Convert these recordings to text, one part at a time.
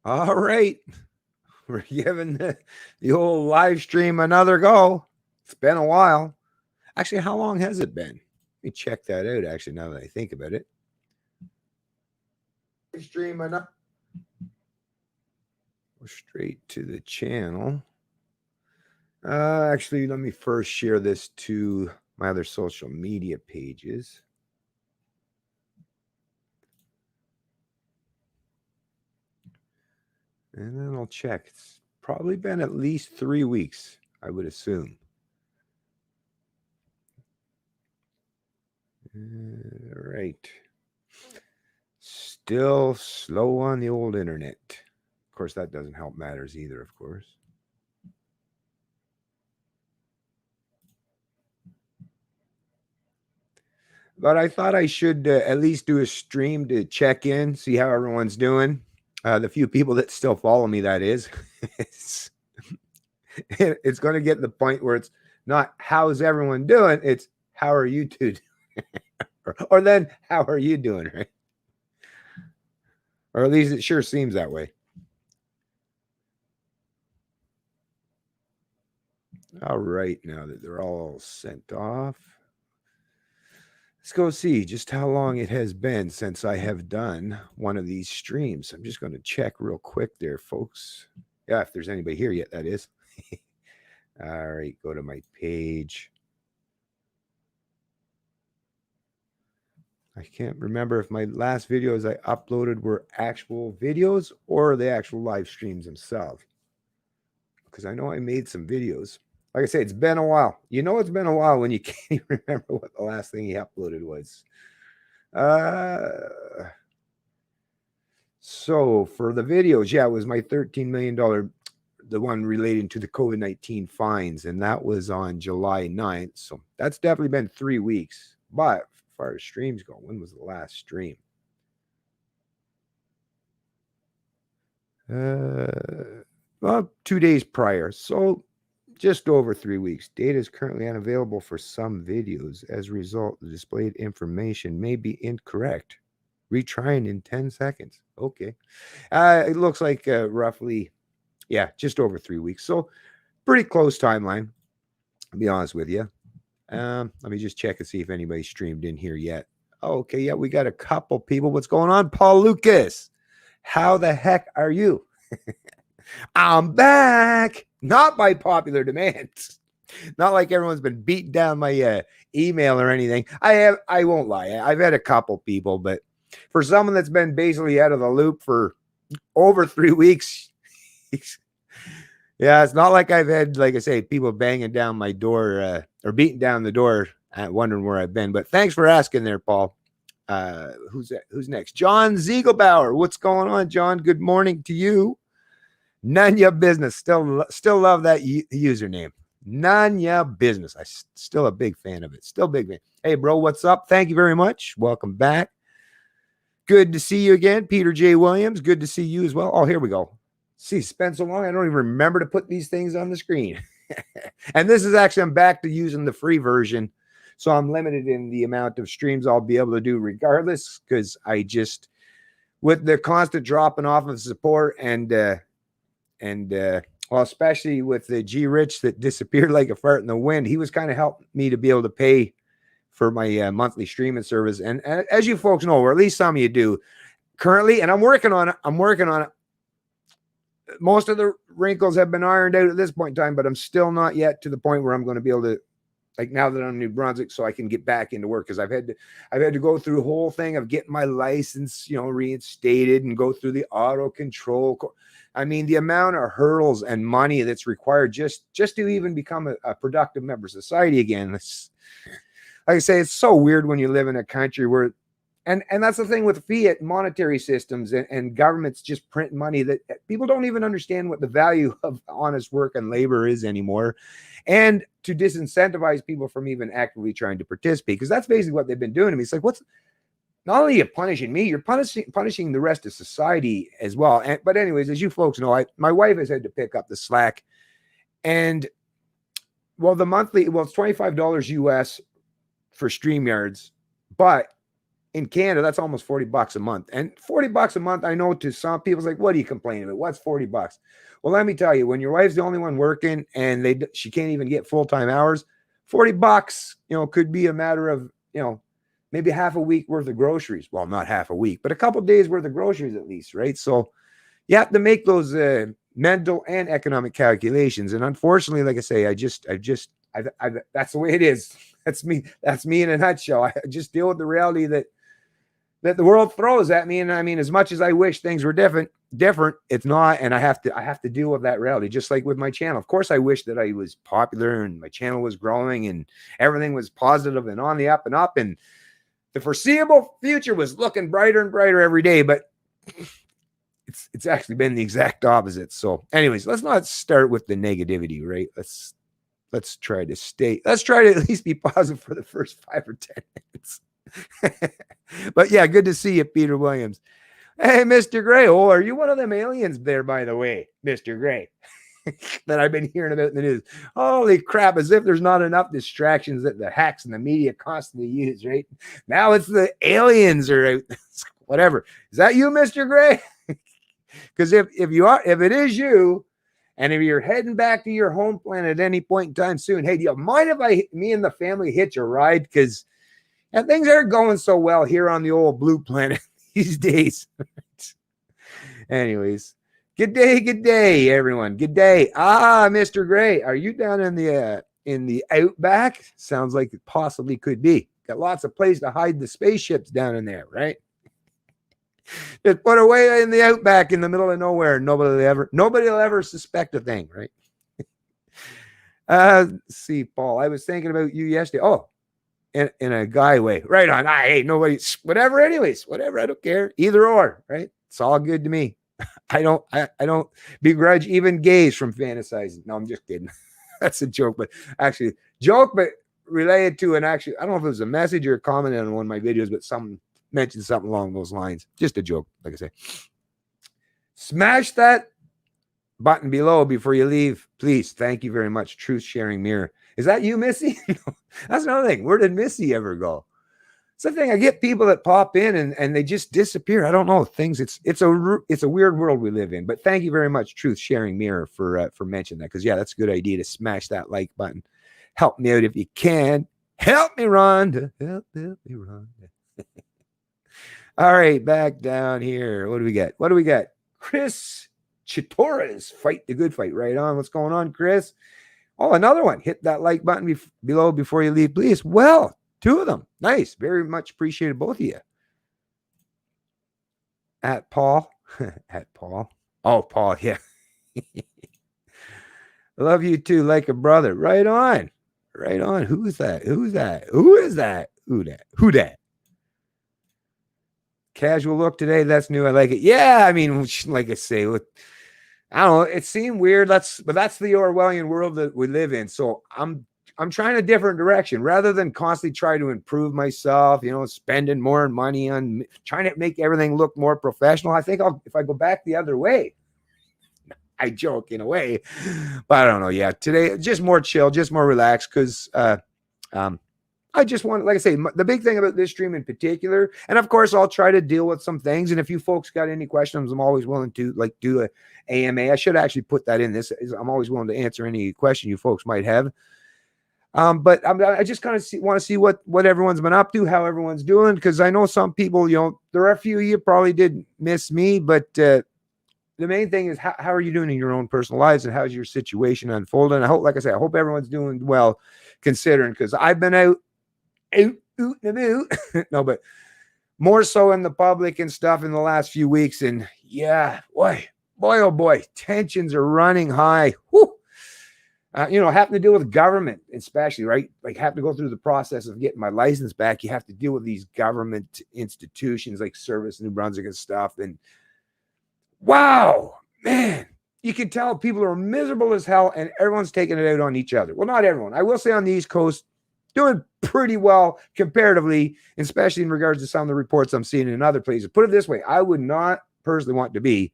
All right. We're giving the old live stream another go. It's been a while. Actually, how long has it been? Let me check that out, actually, now that I think about it. Live stream another. Go straight to the channel. Actually, let me first share this to my other social media pages. And then I'll check. It's probably been at least 3 weeks, I would assume. All right. Still slow on the old internet. Of course, that doesn't help matters either, of course. But I thought I should at least do a stream to check in, see how everyone's doing. The few people that still follow me, that is. It's going to get to the point where it's not how's everyone doing, it's how are you two doing? Or then how are you doing, right? Or at least it sure seems that way. All right, now that they're all sent off, let's go see just how long it has been since I have done one of these streams. I'm just going to check real quick there, folks. Yeah, if there's anybody here yet, that is. All right, go to my page. I can't remember if my last videos I uploaded were actual videos or the actual live streams themselves. Because I know I made some videos. Like I say, it's been a while. You know, it's been a while when you can't even remember what the last thing you uploaded was. So for the videos, yeah, it was my $13 million, the one relating to the COVID-19 fines, and that was on July 9th. So that's definitely been 3 weeks. But as far as streams go, when was the last stream? Well, 2 days prior. So just over 3 weeks. Data is currently unavailable for some videos. As a result, the displayed information may be incorrect. Retrying in 10 seconds. Okay. It looks like roughly, yeah, just over 3 weeks. So pretty close timeline, to be honest with you. Let me just check and see if anybody streamed in here yet. Okay, yeah, we got a couple people. What's going on? Paul Lucas, how the heck are you? I'm back. Not by popular demand. Not like everyone's been beating down my email or anything. I won't lie. I've had a couple people, but for someone that's been basically out of the loop for over 3 weeks, yeah, it's not like I've had, like I say, people banging down my door or beating down the door, wondering where I've been. But thanks for asking there, Paul. Who's next? John Ziegelbauer. What's going on, John? Good morning to you. None your business. Still love that username. None your business. I still a big fan of it. Still big fan. Hey, bro, what's up? Thank you very much. Welcome back. Good to see you again, Peter J. Williams. Good to see you as well. Oh, here we go. See, it's been so long, I don't even remember to put these things on the screen. And this is actually, I'm back to using the free version. So I'm limited in the amount of streams I'll be able to do regardless, because I just, with the constant dropping off of support and well, especially with the G Rich that disappeared like a fart in the wind, he was kind of helping me to be able to pay for my monthly streaming service. And as you folks know, or at least some of you do, currently, and I'm working on it. Most of the wrinkles have been ironed out at this point in time, but I'm still not yet to the point where I'm going to be able to, like, now that I'm in New Brunswick, so I can get back into work, because I've had to go through the whole thing of getting my license, reinstated, and go through the auto control. I mean, the amount of hurdles and money that's required just to even become a productive member of society again. It's, like I say, it's so weird when you live in a country where, and that's the thing with fiat monetary systems and governments just print money, that people don't even understand what the value of honest work and labor is anymore, and to disincentivize people from even actively trying to participate, because that's basically what they've been doing to me. It's like, what's, not only are you punishing me, you're punishing the rest of society as well. But anyways, as you folks know, my wife has had to pick up the slack, and well, it's $25 US for StreamYards, but in Canada, that's almost $40 a month. And $40 a month, I know to some people's like, what are you complaining about? What's $40? Well, let me tell you, when your wife's the only one working and she can't even get full-time hours, $40, could be a matter of, maybe half a week worth of groceries. Well, not half a week, but a couple days worth of groceries at least, right? So you have to make those mental and economic calculations. And unfortunately, like I say, that's the way it is. That's me in a nutshell. I just deal with the reality that the world throws at me. And I mean, as much as I wish things were different, it's not. And I have to deal with that reality, just like with my channel. Of course, I wish that I was popular and my channel was growing and everything was positive and on the up and up. And the foreseeable future was looking brighter and brighter every day, but it's actually been the exact opposite. So anyways, let's not start with the negativity, right? Let's try to at least be positive for the first 5 or 10 minutes. But yeah, good to see you, Peter Williams. Hey, Mr. Gray. Oh, are you one of them aliens there, by the way, Mr. Gray, that I've been hearing about in the news? Holy crap, as if there's not enough distractions that the hacks and the media constantly use, right? Now it's the aliens or whatever. Is that you, Mr. Gray? Because if it is you, and if you're heading back to your home planet at any point in time soon, hey, do you mind if me and the family hitch a ride? Because things aren't going so well here on the old blue planet these days. Anyways, good day, everyone. Good day. Mr. Gray, are you down in the outback? Sounds like it possibly could be. Got lots of place to hide the spaceships down in there, right? Just put away in the outback in the middle of nowhere. Nobody will ever suspect a thing, right? See, Paul, I was thinking about you yesterday. Oh, in a guy way. Right on. Hey, nobody, whatever, anyways, whatever. I don't care. Either or, right? It's all good to me. I don't begrudge even gays from fantasizing. No, I'm just kidding. That's a joke, but related to I don't know if it was a message or a comment on one of my videos, but someone mentioned something along those lines. Just a joke, like I say. Smash that button below before you leave, please. Thank you very much. Truth Sharing Mirror. Is that you, Missy? That's another thing. Where did Missy ever go? It's the thing. I get people that pop in and they just disappear. I don't know things. It's a weird world we live in. But thank you very much, Truth Sharing Mirror, for mentioning that. Because yeah, that's a good idea to smash that like button. Help me out if you can. Help me, Rhonda. Help me, Rhonda. All right, back down here. What do we got? Chris Chitores, fight the good fight. Right on. What's going on, Chris? Oh, another one. Hit that like button below before you leave, please. Well, 2 of them. Nice. Very much appreciated, both of you. At Paul. At Paul. Oh, Paul, yeah. Love you too, like a brother. Right on. Right on. Who is that? Who is that? Casual look today. That's new. I like it. Yeah, I mean, like I say, I don't know. It seemed weird. But that's the Orwellian world that we live in. So I'm trying a different direction rather than constantly try to improve myself. Spending more money on trying to make everything look more professional. I think if I go back the other way. I joke in a way, but I don't know. Yeah, today just more chill, just more relaxed because I just want, like I say, the big thing about this stream in particular, and of course, I'll try to deal with some things. And if you folks got any questions, I'm always willing to do a AMA. I should actually put that in this. I'm always willing to answer any question you folks might have. But I just kind of want to see what everyone's been up to, how everyone's doing, because I know some people, there are a few of you probably did miss me, but the main thing is how are you doing in your own personal lives and how's your situation unfolding? I hope, like I said, I hope everyone's doing well, considering, because I've been out and about. No, but more so in the public and stuff in the last few weeks. And yeah, boy, oh boy, tensions are running high. Whew. Having to deal with government, especially, right? Like having to go through the process of getting my license back. You have to deal with these government institutions like Service New Brunswick and stuff. And wow, man, you can tell people are miserable as hell and everyone's taking it out on each other. Well, not everyone. I will say on the East Coast, doing pretty well comparatively, especially in regards to some of the reports I'm seeing in other places. Put it this way, I would not personally want to be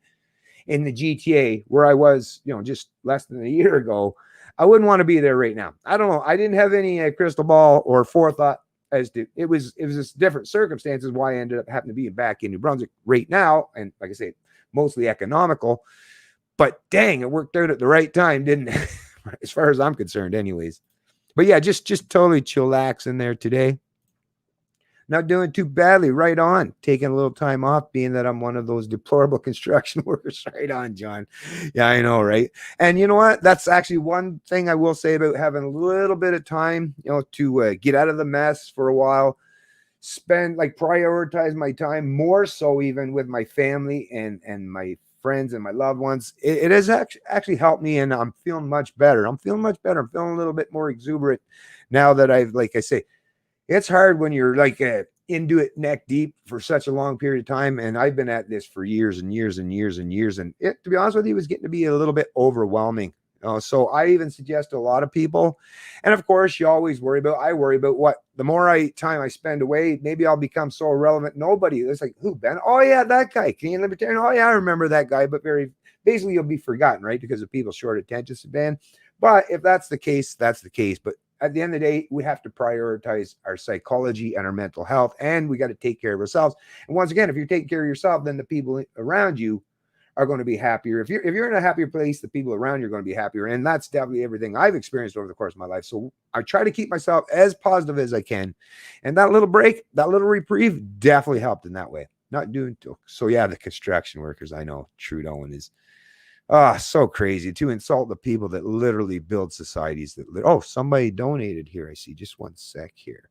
in the GTA where I was, just less than a year ago. I wouldn't want to be there right now. I don't know. I didn't have any crystal ball or forethought as to it was just different circumstances why I ended up having to be back in New Brunswick right now. And like I say, mostly economical, but dang, it worked out at the right time, didn't it? As far as I'm concerned, anyways. But yeah, just totally chillaxing there today. Not doing too badly. Right on. Taking a little time off, being that I'm one of those deplorable construction workers. Right on, John. Yeah, I know, right? And you know what? That's actually one thing I will say about having a little bit of time, to get out of the mess for a while, prioritize my time more so even with my family and my friends and my loved ones. It has actually helped me, and I'm feeling much better. I'm feeling a little bit more exuberant now that like I say, it's hard when you're like into it neck deep for such a long period of time. And I've been at this for years and years and years and years. And it, to be honest with you, was getting to be a little bit overwhelming. So I even suggest to a lot of people, and of course, I worry about what the more time I spend away, maybe I'll become so irrelevant. Nobody, it's like, who, Ben? Oh yeah, that guy, Canadian Libertarian. Oh yeah, I remember that guy, but basically you'll be forgotten, right? Because of people's short attention span. But if that's the case, that's the case. But at the end of the day, we have to prioritize our psychology and our mental health, and we got to take care of ourselves. And once again, if you're taking care of yourself, then the people around you are going to be happier. If you're in a happier place, the people around you are going to be happier. And that's definitely everything I've experienced over the course of my life. So I try to keep myself as positive as I can. And that little break, that little reprieve definitely helped in that way. Not doing so. Yeah, the construction workers, I know Trudeau and his so crazy to insult the people that literally build societies that somebody donated here. I see. Just one sec here.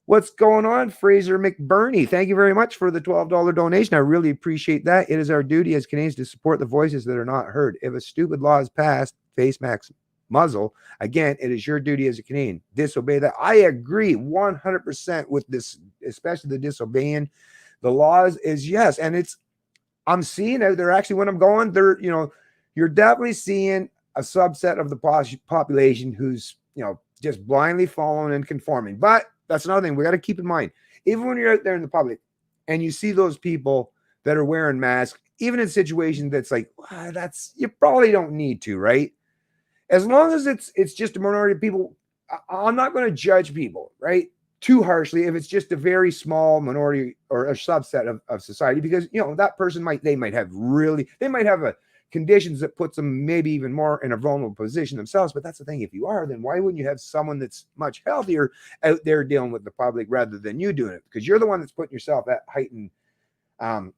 What's going on, Fraser McBurney? Thank you very much for the $12 donation. I really appreciate that. It is our duty as Canadians to support the voices that are not heard. If a stupid law is passed, face mask, muzzle, again, it is your duty as a Canadian. Disobey that. I agree 100% with this, especially the disobeying the laws is yes. And I'm seeing out there actually when I'm going there, you're definitely seeing a subset of the population who's, just blindly following and conforming. But that's another thing we got to keep in mind. Even when you're out there in the public and you see those people that are wearing masks, even in situations that's like, you probably don't need to, right? As long as it's just a minority of people, I'm not going to judge people, right, too harshly if it's just a very small minority or a subset of society, because that person might have conditions that puts them maybe even more in a vulnerable position themselves. But that's the thing, if you are, then why wouldn't you have someone that's much healthier out there dealing with the public rather than you doing it? Because you're the one that's putting yourself at heightened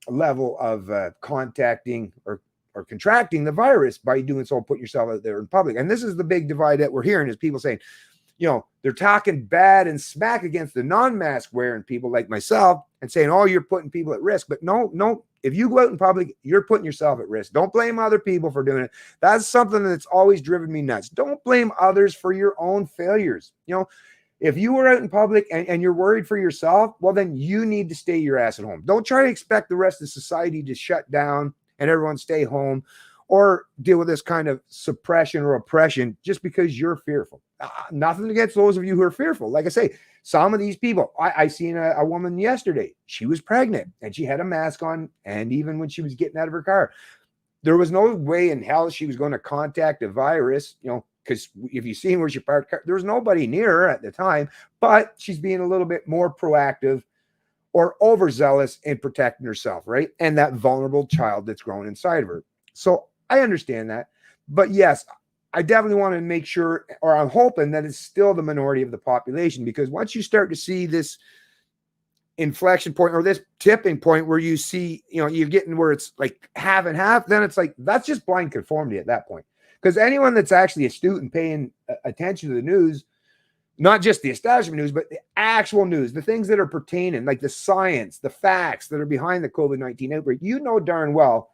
level of contacting or contracting the virus by doing so, putting yourself out there in public. And this is the big divide that we're hearing, is people saying, they're talking bad and smack against the non-mask wearing people like myself and saying, oh, you're putting people at risk. But no, if you go out in public, you're putting yourself at risk. Don't blame other people for doing it. That's something that's always driven me nuts. Don't blame others for your own failures. If you were out in public and you're worried for yourself, well, then you need to stay your ass at home. Don't try to expect the rest of society to shut down and everyone stay home or deal with this kind of suppression or oppression just because you're fearful. Nothing against those of you who are fearful. Like I say, some of these people, I seen a woman yesterday. She was pregnant and she had a mask on. And even when she was getting out of her car, there was no way in hell she was going to contact a virus, because if you seen where she parked, there was nobody near her at the time, but she's being a little bit more proactive or overzealous in protecting herself, right? And that vulnerable child that's grown inside of her. So I understand that. But yes, I definitely want to make sure, or I'm hoping that it's still the minority of the population, because once you start to see this inflection point or this tipping point where you see, you're getting where it's like half and half, then it's like, that's just blind conformity at that point. Because anyone that's actually astute and paying attention to the news, not just the establishment news, but the actual news, the things that are pertaining, like the science, the facts that are behind the COVID-19 outbreak, darn well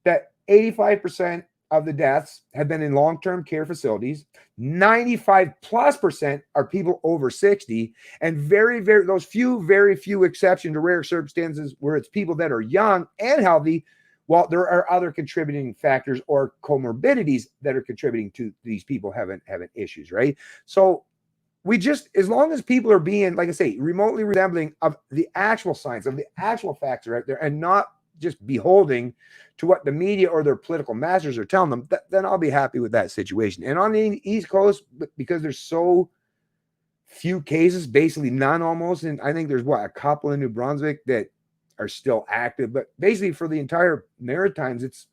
that 85% of the deaths have been in long-term care facilities. 95+% are people over 60, and very few exceptions to rare circumstances where it's people that are young and healthy. Well, there are other contributing factors or comorbidities that are contributing to these people having issues, right? So we just, as long as people are being, like I say, remotely resembling of the actual science, of the actual facts are out there, and not just beholding to what the media or their political masters are telling them, then I'll be happy with that situation. And on the East Coast, because they're so few cases, basically none almost. And I think there's a couple in New Brunswick that are still active. But basically for the entire Maritimes, it's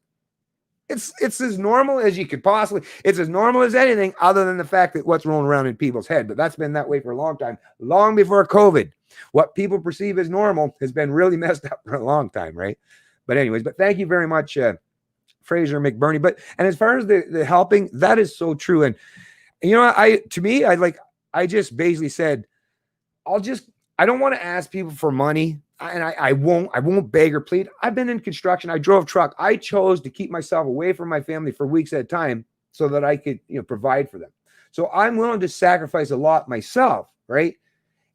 as normal as you could possibly. It's as normal as anything, other than the fact that what's rolling around in people's head. But that's been that way for a long time, long before COVID. What people perceive as normal has been really messed up for a long time, right? But anyways, but thank you very much, Fraser McBurney. But and as far as the helping, that is so true. And you know, I just basically said, I don't want to ask people for money. And I won't beg or plead. I've been in construction. I drove truck. I chose to keep myself away from my family for weeks at a time so that I could, provide for them. So I'm willing to sacrifice a lot myself, right?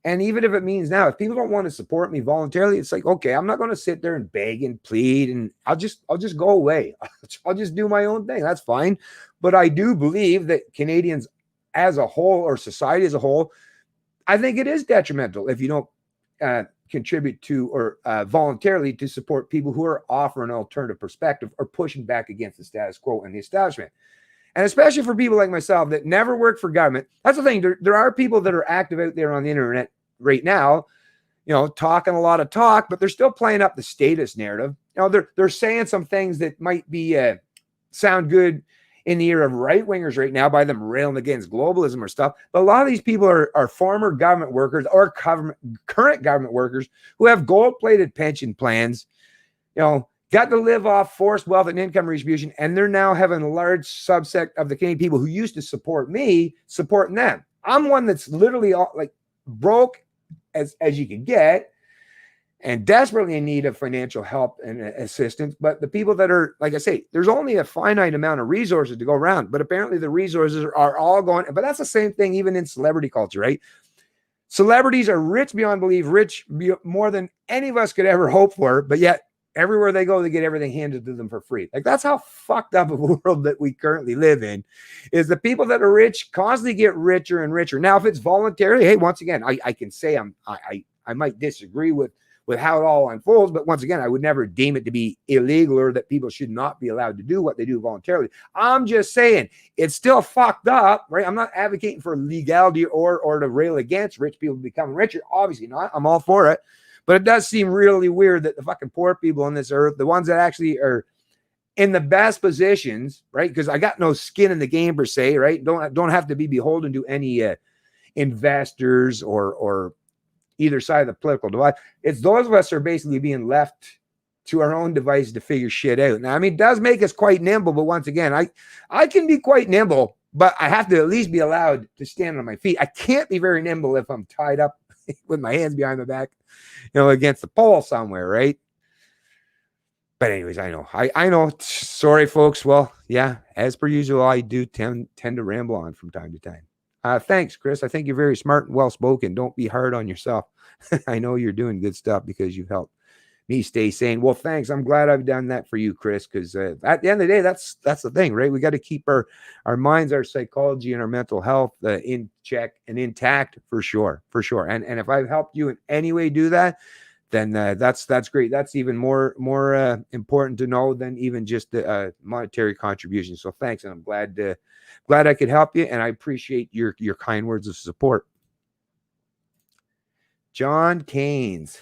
And even if it means now, if people don't want to support me voluntarily, it's like, okay, I'm not going to sit there and beg and plead, and I'll just go away. I'll just do my own thing. That's fine. But I do believe that Canadians as a whole, or society as a whole, I think it is detrimental if you don't contribute to or voluntarily to support people who are offering an alternative perspective or pushing back against the status quo and the establishment. And especially for people like myself that never worked for government. That's the thing. There are people that are active out there on the internet right now, talking a lot of talk, but they're still playing up the status narrative. They're saying some things that might be sound good in the ear of right-wingers right now by them railing against globalism or stuff. But a lot of these people are former government workers or current government workers who have gold-plated pension plans, got to live off forced wealth and income redistribution, and they're now having a large subset of the Canadian people who used to support me supporting them. I'm one that's literally broke as you can get and desperately in need of financial help and assistance. But the people that are, like I say, there's only a finite amount of resources to go around, but apparently the resources are all going. But that's the same thing even in celebrity culture, right? Celebrities are rich beyond belief, more than any of us could ever hope for, but yet everywhere they go, they get everything handed to them for free. Like, that's how fucked up a world that we currently live in, is the people that are rich constantly get richer and richer. Now, if it's voluntary, hey, once again, I can say I might disagree with how it all unfolds, but once again, I would never deem it to be illegal or that people should not be allowed to do what they do voluntarily. I'm just saying it's still fucked up, right? I'm not advocating for legality or to rail against rich people becoming richer. Obviously not. I'm all for it. But it does seem really weird that the fucking poor people on this earth, the ones that actually are in the best positions, right? Because I got no skin in the game per se, right? Don't have to be beholden to any investors or either side of the political divide. It's those of us who are basically being left to our own devices to figure shit out. Now, I mean, it does make us quite nimble, but once again, I can be quite nimble, but I have to at least be allowed to stand on my feet. I can't be very nimble if I'm tied up with my hands behind my back, against the pole somewhere, right? But anyways, I know. Sorry, folks. Well, yeah, as per usual, I do tend to ramble on from time to time. Thanks, Chris. I think you're very smart and well-spoken. Don't be hard on yourself. I know you're doing good stuff because you've helped me stay sane. Well, thanks. I'm glad I've done that for you, Chris, because at the end of the day, that's the thing, right? We got to keep our minds, our psychology, and our mental health in check and intact for sure. And if I've helped you in any way do that, then that's great. That's even more important to know than even just the monetary contribution. So thanks, and I'm glad I could help you, and I appreciate your kind words of support. John Keynes.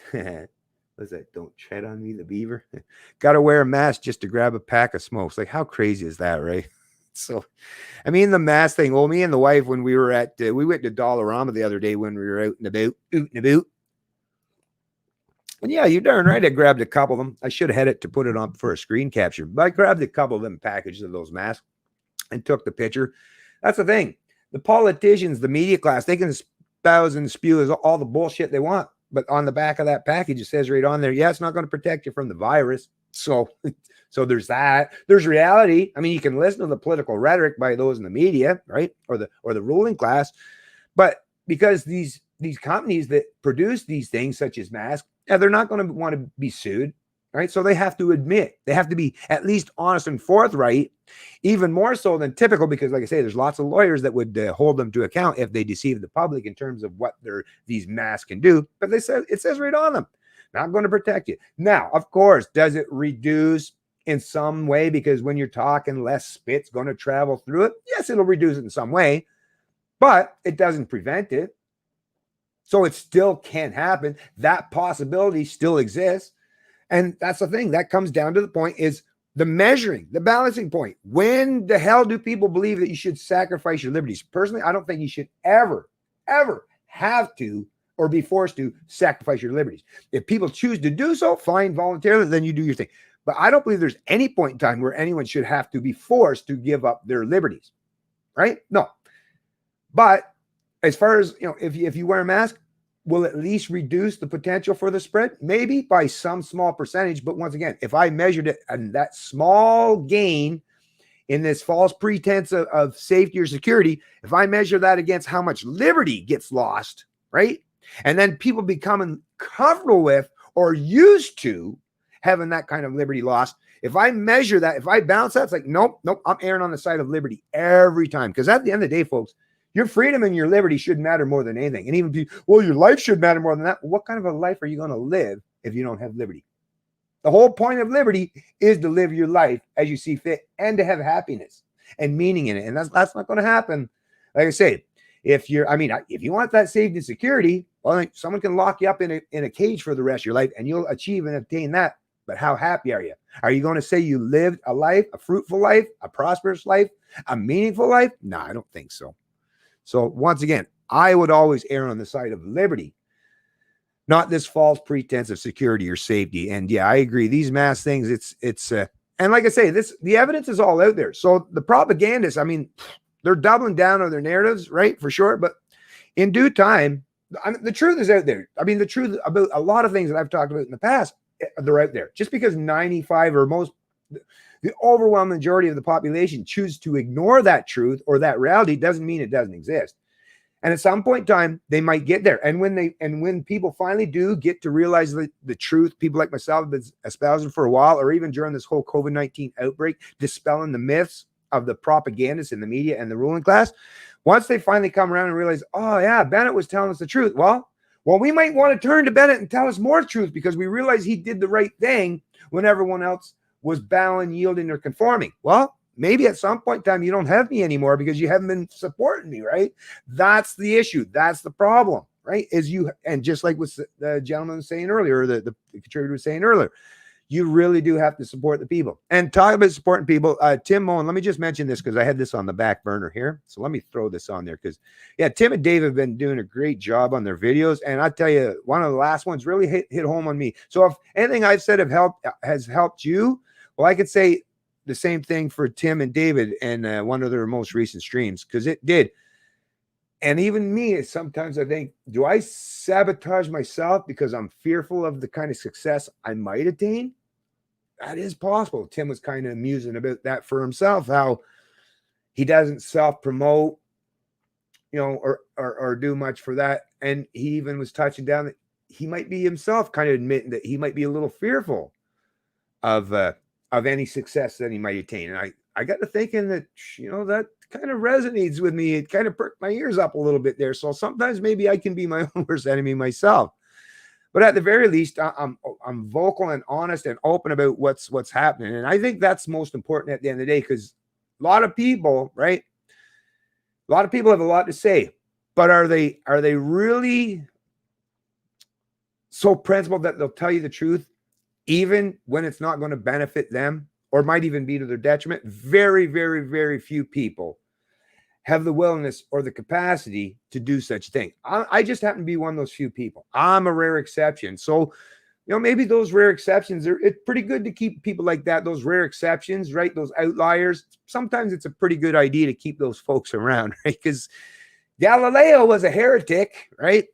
What's that? Don't tread on me, the beaver. Got to wear a mask just to grab a pack of smokes. Like, how crazy is that, right? So, I mean, the mask thing. Well, me and the wife, when we were we went to Dollarama the other day when we were out and about. And yeah, you're darn right. I grabbed a couple of them. I should have had it to put it on for a screen capture, but I grabbed a couple of them packages of those masks and took the picture. That's the thing. The politicians, the media class, they can espouse and spew all the bullshit they want. But on the back of that package, it says right on there, yeah, it's not going to protect you from the virus. So there's that. There's reality. I mean, you can listen to the political rhetoric by those in the media, right? Or the ruling class. But because these companies that produce these things, such as masks, they're not going to want to be sued, right? So they have to admit, they have to be at least honest and forthright, even more so than typical, because like I say, there's lots of lawyers that would hold them to account if they deceive the public in terms of what these masks can do. But it says right on them, not going to protect you. Now, of course, does it reduce in some way? Because when you're talking, less spit's going to travel through it. Yes, it'll reduce it in some way, but it doesn't prevent it. So it still can happen. That possibility still exists. And that's the thing that comes down to the point is the measuring, the balancing point. When the hell do people believe that you should sacrifice your liberties? Personally, I don't think you should ever, ever have to or be forced to sacrifice your liberties. If people choose to do so, fine, voluntarily, then you do your thing. But I don't believe there's any point in time where anyone should have to be forced to give up their liberties, right? No. But as far as, if you wear a mask, will at least reduce the potential for the spread? Maybe by some small percentage. But once again, if I measured it and that small gain in this false pretense of safety or security, if I measure that against how much liberty gets lost, right? And then people becoming comfortable with or used to having that kind of liberty lost. If I measure that, if I balance that, it's like, nope, I'm erring on the side of liberty every time. Because at the end of the day, folks, your freedom and your liberty should matter more than anything. And even well, your life should matter more than that. What kind of a life are you going to live if you don't have liberty? The whole point of liberty is to live your life as you see fit and to have happiness and meaning in it. And that's not going to happen. Like I say, if you want that safety and security, well, someone can lock you up in a cage for the rest of your life and you'll achieve and obtain that. But how happy are you? Are you going to say you lived a life, a fruitful life, a prosperous life, a meaningful life? No, I don't think so. So once again, I would always err on the side of liberty, not this false pretense of security or safety. And yeah, I agree. These mass things, and like I say, the evidence is all out there. So the propagandists, they're doubling down on their narratives, right? For sure. But in due time, the truth is out there. The truth about a lot of things that I've talked about in the past, they're out there. Just because 95 or the overwhelming majority of the population choose to ignore that truth or that reality doesn't mean it doesn't exist. And at some point in time, they might get there. And when people finally do get to realize the truth, people like myself have been espousing for a while, or even during this whole COVID-19 outbreak, dispelling the myths of the propagandists in the media and the ruling class. Once they finally come around and realize, oh yeah, Bennett was telling us the truth. Well, we might want to turn to Bennett and tell us more truth because we realize he did the right thing when everyone else was bowing, yielding, or conforming. Well, maybe at some point in time, you don't have me anymore because you haven't been supporting me, right? That's the issue. That's the problem, right? And just like what the gentleman was saying earlier, the contributor was saying earlier, you really do have to support the people. And talking about supporting people, Tim Moen, let me just mention this because I had this on the back burner here. So let me throw this on there because, yeah, Tim and Dave have been doing a great job on their videos. And I tell you, one of the last ones really hit home on me. So if anything I've said has helped you, well, I could say the same thing for Tim and David and one of their most recent streams because it did. And even me, sometimes I think, do I sabotage myself because I'm fearful of the kind of success I might attain? That is possible. Tim was kind of musing about that for himself, how he doesn't self-promote, or do much for that. And he even was touching down that he might be himself kind of admitting that he might be a little fearful of any success that he might attain. And I got to thinking that, that kind of resonates with me. It kind of perked my ears up a little bit there. So sometimes maybe I can be my own worst enemy myself. But at the very least, I'm vocal and honest and open about what's happening. And I think that's most important at the end of the day, because a lot of people, right? A lot of people have a lot to say, but are they really so principled that they'll tell you the truth, even when it's not going to benefit them or might even be to their detriment? Very, very, very few people have the willingness or the capacity to do such a thing. I just happen to be one of those few people. I'm a rare exception. So, maybe those rare exceptions it's pretty good to keep people like that, those rare exceptions, right? Those outliers. Sometimes it's a pretty good idea to keep those folks around, right? Because Galileo was a heretic, right?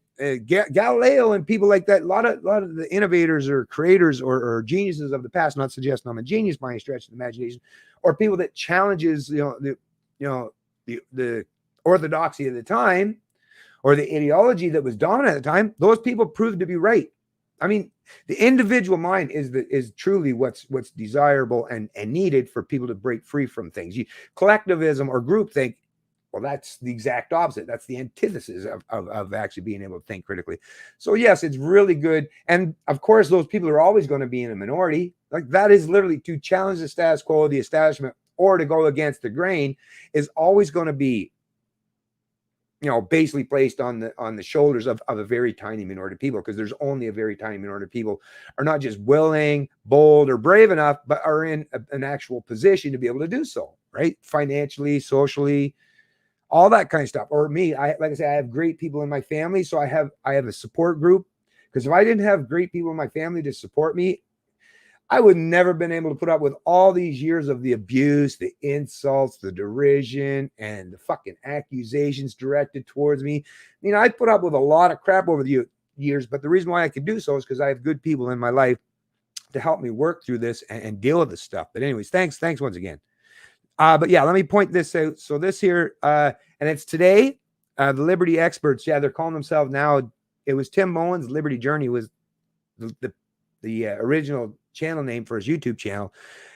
Galileo and people like that, a lot of the innovators or creators or geniuses of the past, not suggesting I'm a genius by any stretch of the imagination, or people that challenges, the orthodoxy of the time or the ideology that was dominant at the time, those people proved to be right. The individual mind is truly what's desirable and needed for people to break free from things. Collectivism or groupthink, well, that's the exact opposite. That's the antithesis of actually being able to think critically. So yes, it's really good. And of course, those people are always going to be in a minority. Like, that is literally to challenge the status quo, the establishment, or to go against the grain is always going to be basically placed on the shoulders of a very tiny minority of people, because there's only a very tiny minority of people are not just willing, bold, or brave enough, but are in an actual position to be able to do so, right? Financially, socially, all that kind of stuff. Or me, like I say, I have great people in my family, so I have a support group, because if I didn't have great people in my family to support me, I would never been able to put up with all these years of the abuse, the insults, the derision, and the fucking accusations directed towards me. I put up with a lot of crap over the years, but the reason why I could do so is because I have good people in my life to help me work through this and deal with this stuff. But anyways, thanks once again. But yeah, let me point this out. So this here, and it's today, the Liberty Experts. Yeah, they're calling themselves now. It was Tim Moen's Liberty Journey was the original channel name for his YouTube channel.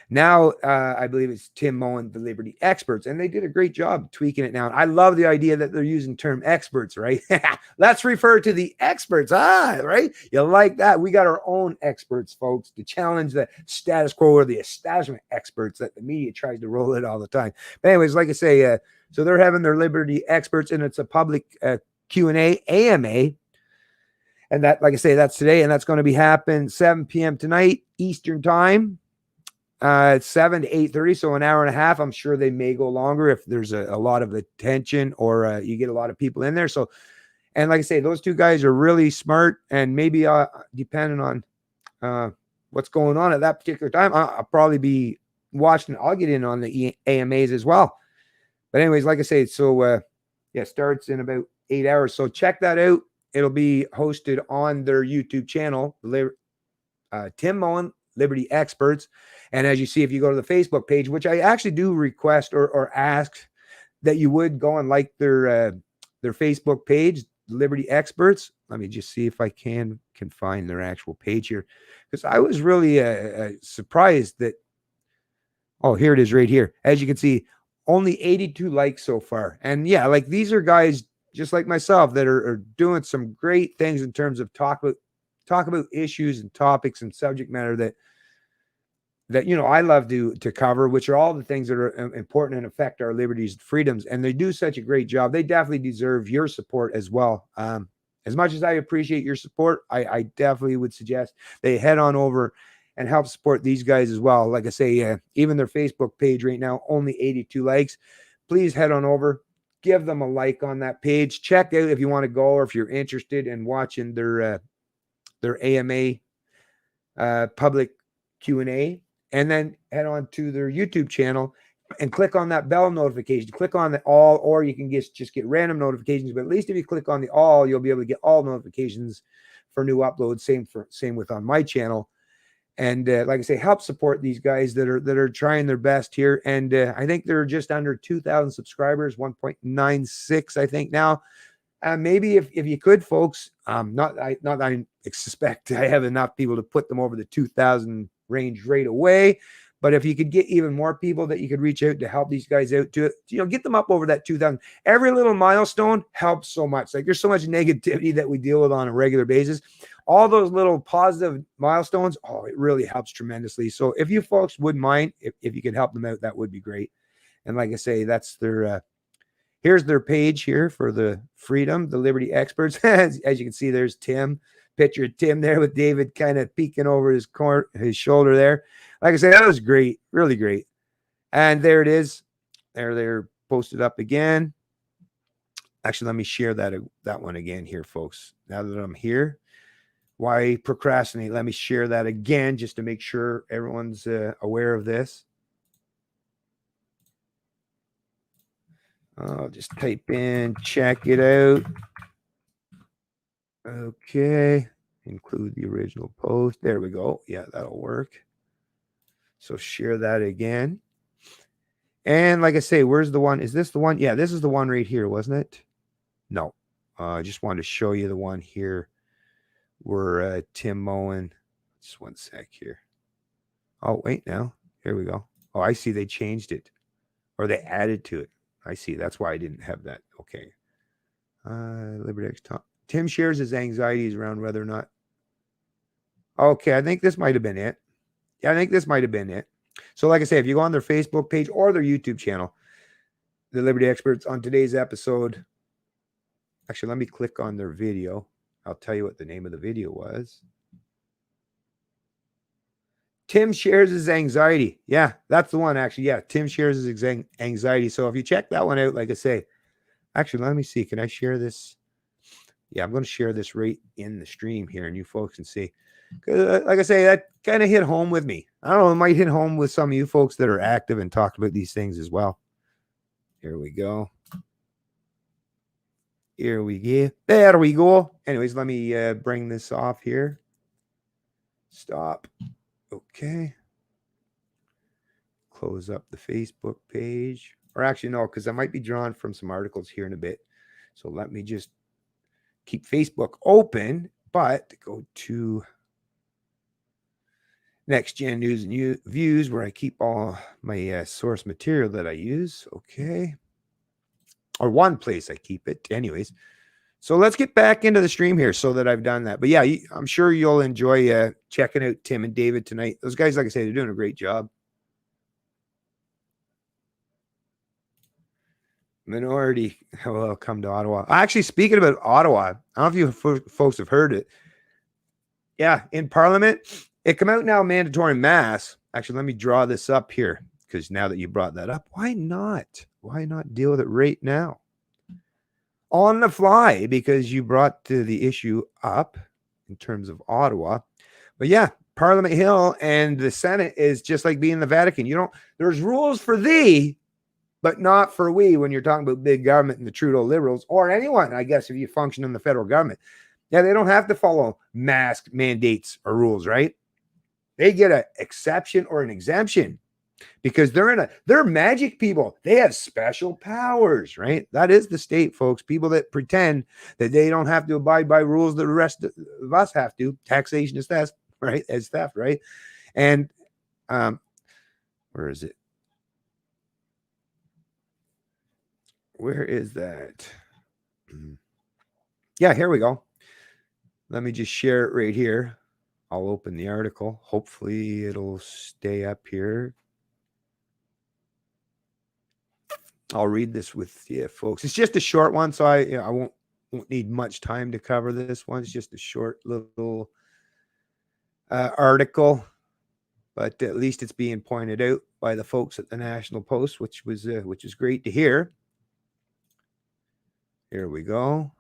Now, I believe it's Tim Moen, the Liberty Experts, and they did a great job tweaking it now. I love the idea that they're using term experts, right? Let's refer to the experts, right? You like that? We got our own experts, folks, to challenge the status quo or the establishment experts that the media tries to roll it all the time. But anyways, like I say, so they're having their Liberty Experts, and it's a public Q&A, AMA. And that, like I say, that's today, and that's going to be happening 7 p.m. tonight, Eastern time. It's 7 to 8:30, so an hour and a half. I'm sure they may go longer if there's a lot of attention or you get a lot of people in there. So, and like I say, those two guys are really smart, and maybe depending on what's going on at that particular time, I'll probably be watching. I'll get in on the AMAs as well. But anyways, like I say, so yeah, starts in about 8 hours. So check that out. It'll be hosted on their YouTube channel, Tim Moen, Liberty Experts. And as you see, if you go to the Facebook page, which I actually do request or ask that you would go and like their Facebook page, Liberty Experts. Let me just see if I can find their actual page here, because I was really surprised that, oh, here it is right here. As you can see, only 82 likes so far. And yeah, like these are guys just like myself that are doing some great things in terms of talk about issues and topics and subject matter that I love to cover, which are all the things that are important and affect our liberties and freedoms. And they do such a great job. They definitely deserve your support as well. As much as I appreciate your support, I definitely would suggest they head on over and help support these guys as well. Like I say, even their Facebook page right now, only 82 likes. Please head on over. Give them a like on that page. Check out if you want to go, or if you're interested in watching their AMA public Q&A, and then head on to their YouTube channel and click on that bell notification. Click on the all, or you can just get random notifications. But at least if you click on the all, you'll be able to get all notifications for new uploads. Same with on my channel. And like I say, help support these guys that are trying their best here. And I think they're just under 2,000 subscribers, 1.96, I think now. Maybe if you could, folks, not that I expect I have enough people to put them over the 2,000 range right away. But if you could get even more people that you could reach out to help these guys out to, get them up over that 2,000. Every little milestone helps so much. Like there's so much negativity that we deal with on a regular basis. All those little positive milestones, it really helps tremendously. So if you folks wouldn't mind, if you could help them out, that would be great. And like I say, that's their, here's their page here for the freedom, the Liberty Experts. As you can see, there's Tim. Picture of Tim there with David kind of peeking over his shoulder there. Like I said, that was great, really great. And there it is. They're posted up again. Actually, let me share that one again here, folks. Now that I'm here, why procrastinate? Let me share that again just to make sure everyone's aware of this. I'll just type in, check it out. Okay. Include the original post. There we go. Yeah, that'll work. So share that again. And like I say, where's the one? Is this the one? Yeah, this is the one right here, wasn't it? No. I just wanted to show you the one here where Tim Moen. Just one sec here. Oh, wait now. Here we go. Oh, I see they changed it. Or they added to it. I see. That's why I didn't have that. Okay. Liberty Tim shares his anxieties around whether or not. Okay, I think this might have been it. Yeah, I think this might have been it. So like I say, if you go on their Facebook page or their YouTube channel, the Liberty Experts, on today's episode, Actually, let me click on their video. I'll tell you what the name of the video was. Tim shares his anxiety. Yeah, that's the one, actually. Yeah, Tim shares his anxiety. So if you check that one out, like I say, actually, let me see. Can I share this? Yeah, I'm going to share this right in the stream here, and you folks can see. Like I say, that kind of hit home with me. I don't know, it might hit home with some of you folks that are active and talk about these things as well. Here we go. Here we go. There we go. Anyways, let me bring this off here. Stop. Okay. Close up the Facebook page. Or actually, no, because I might be drawn from some articles here in a bit. So let me just keep Facebook open, but go to Next Gen News and Views, where I keep all my source material that I use. Okay. Or one place I keep it. Anyways. So let's get back into the stream here so that I've done that. But yeah, I'm sure you'll enjoy checking out Tim and David tonight. Those guys, like I say, they're doing a great job. Minority will come to Ottawa. Actually, speaking about Ottawa, I don't know if you folks have heard it. Yeah, in Parliament, it come out now mandatory masks. Actually, let me draw this up here because now that you brought that up, why not? Why not deal with it right now? On the fly, because you brought the issue up in terms of Ottawa. But yeah, Parliament Hill and the Senate is just like being the Vatican. There's rules for thee, but not for we when you're talking about big government and the Trudeau Liberals or anyone, I guess, if you function in the federal government. Yeah, they don't have to follow mask mandates or rules, right? They get an exception or an exemption because they're magic people. They have special powers, right? That is the state, folks. People that pretend that they don't have to abide by rules that the rest of us have to. Taxation is theft, right? As theft, right? And where is it? Where is that? Yeah, here we go. Let me just share it right here. I'll open the article. Hopefully it'll stay up here. I'll read this with you, folks. It's just a short one, so I won't need much time to cover this one. It's just a short little article, but at least it's being pointed out by the folks at the National Post, which is great to hear. Here we go.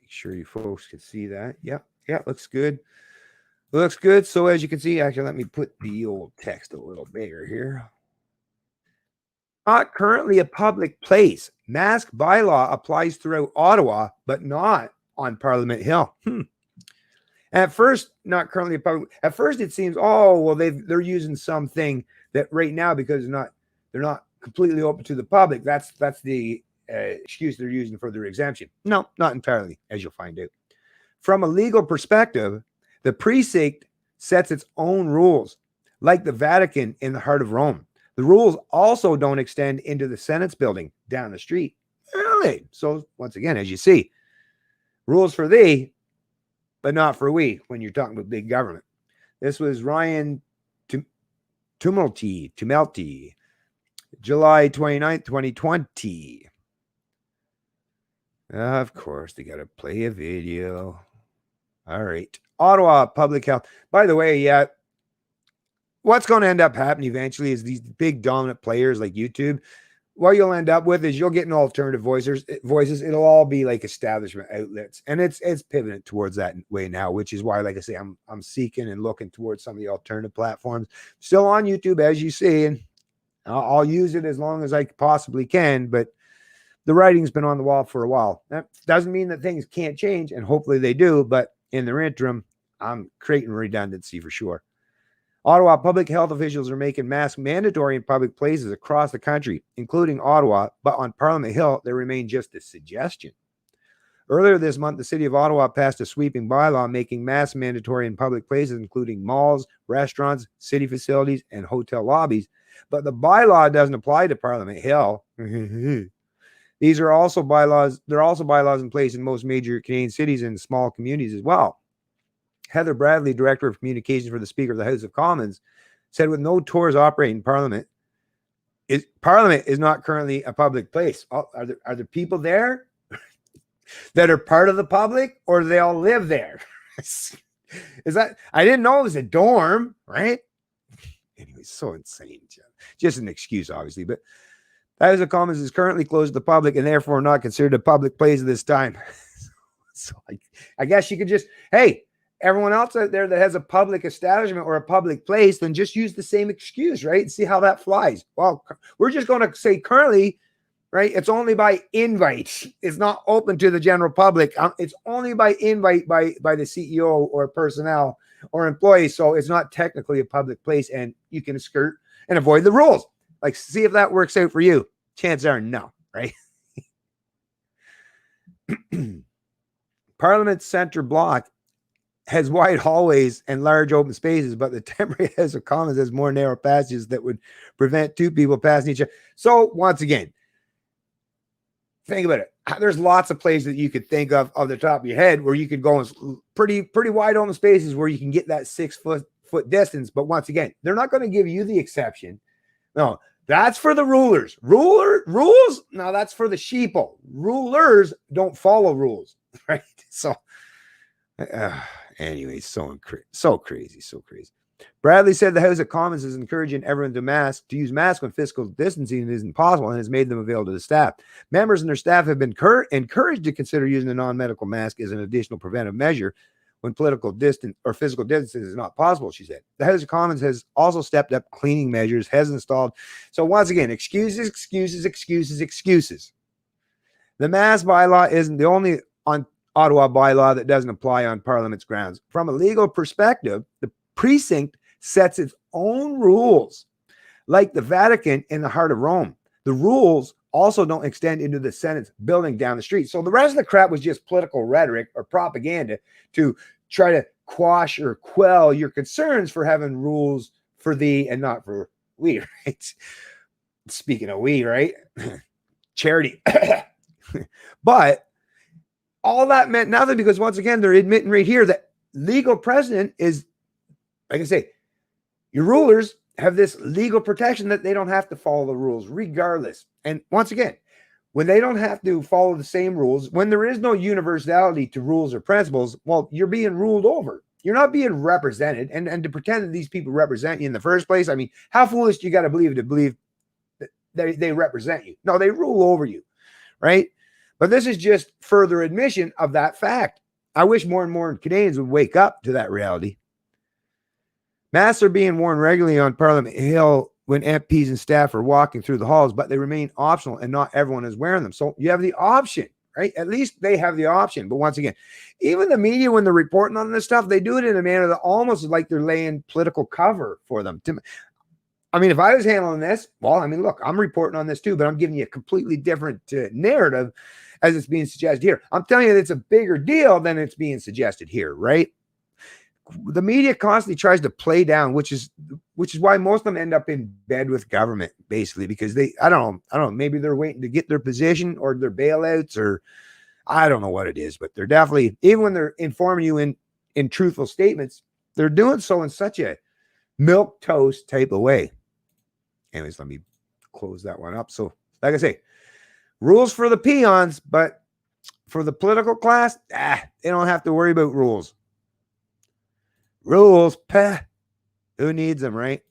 Make sure you folks can see that. Yeah, looks good. Looks good. So as you can see, actually, let me put the old text a little bigger here. Not currently a public place. Mask bylaw applies throughout Ottawa, but not on Parliament Hill. At first, not currently a public. At first, it seems, they're using something that right now, because they're not completely open to the public. That's the excuse they're using for their exemption. No, not entirely, as you'll find out. From a legal perspective, the precinct sets its own rules, like the Vatican in the heart of Rome. The rules also don't extend into the Senate's building down the street. Really? So once again, as you see, rules for thee, but not for we when you're talking about big government. This was Ryan Tumulty, July 29th, 2020. Of course, they got to play a video. All right. Ottawa Public Health. By the way, what's going to end up happening eventually is these big dominant players like YouTube, what you'll end up with is you'll get an alternative voices. It'll all be like establishment outlets. And it's pivoting towards that way now, which is why, like I say, I'm seeking and looking towards some of the alternative platforms. Still on YouTube, as you see, and I'll use it as long as I possibly can, but the writing's been on the wall for a while. That doesn't mean that things can't change, and hopefully they do, but in the interim, I'm creating redundancy for sure. Ottawa public health officials are making masks mandatory in public places across the country, including Ottawa, but on Parliament Hill, they remain just a suggestion. Earlier this month, the city of Ottawa passed a sweeping bylaw making masks mandatory in public places, including malls, restaurants, city facilities, and hotel lobbies. But the bylaw doesn't apply to Parliament Hill. These are also bylaws. There are also bylaws in place in most major Canadian cities and small communities as well. Heather Bradley, Director of Communications for the Speaker of the House of Commons, said with no tours operating in Parliament, Parliament is not currently a public place. Are there people there that are part of the public, or do they all live there? Is that, I didn't know it was a dorm, right? Anyway, so insane. Just an excuse, obviously, but the House of Commons is currently closed to the public and therefore not considered a public place at this time. So I guess you could just, hey, everyone else out there that has a public establishment or a public place, then just use the same excuse, right? And see how that flies. Well, we're just going to say currently, right? It's only by invite. It's not open to the general public. It's only by invite by the CEO or personnel or employees. So it's not technically a public place, and you can skirt and avoid the rules. Like, see if that works out for you. Chances are no, right? Parliament's center block has wide hallways and large open spaces, but the temporary House of Commons has more narrow passages that would prevent two people passing each other. So once again, think about it. There's lots of places that you could think of the top of your head where you could go in pretty wide open spaces where you can get that 6 foot distance. But once again, they're not going to give you the exception. No, that's for the rulers. Rules? No, that's for the sheeple. Rulers don't follow rules, right? So, anyway, so crazy. Bradley said the House of Commons is encouraging everyone to use masks when physical distancing isn't possible and has made them available to the staff. Members and their staff have been encouraged to consider using a non-medical mask as an additional preventive measure when political distance or physical distancing is not possible, she said. The House of Commons has also stepped up cleaning measures, has installed. So once again, excuses. The mask bylaw isn't the only Ottawa bylaw that doesn't apply on Parliament's grounds. From a legal perspective, the precinct sets its own rules, like the Vatican in the heart of Rome. The rules also don't extend into the Senate's building down the street. So the rest of the crap was just political rhetoric or propaganda to try to quash or quell your concerns for having rules for thee and not for we, right? Speaking of we, right? Charity. But all that meant nothing because once again, they're admitting right here that legal precedent is, like I say, your rulers have this legal protection that they don't have to follow the rules regardless. And once again, when they don't have to follow the same rules, when there is no universality to rules or principles, well, you're being ruled over. You're not being represented. And to pretend that these people represent you in the first place, I mean, how foolish do you got to believe that they represent you? No, they rule over you, right? But this is just further admission of that fact. I wish more and more Canadians would wake up to that reality. Masks are being worn regularly on Parliament Hill when MPs and staff are walking through the halls, but they remain optional and not everyone is wearing them. So you have the option, right? At least they have the option. But once again, even the media, when they're reporting on this stuff, they do it in a manner that almost is like they're laying political cover for them. I mean, if I was handling this, well, I mean, look, I'm reporting on this too, but I'm giving you a completely different narrative as it's being suggested here. I'm telling you that it's a bigger deal than it's being suggested here, right? The media constantly tries to play down, which is why most of them end up in bed with government, basically, because I don't know, maybe they're waiting to get their position or their bailouts, or I don't know what it is, but they're definitely, even when they're informing you in truthful statements, they're doing so in such a milquetoast type of way. Anyways, let me close that one up. So, like I say, rules for the peons, but for the political class, they don't have to worry about rules. Rules, who needs them, right?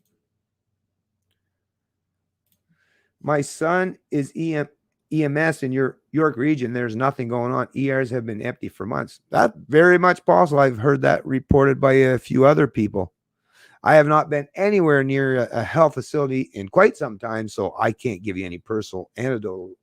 My son is EMS in your York region. There's nothing going on. ERs have been empty for months. That's very much possible. I've heard that reported by a few other people. I have not been anywhere near a health facility in quite some time, so I can't give you any personal anecdotal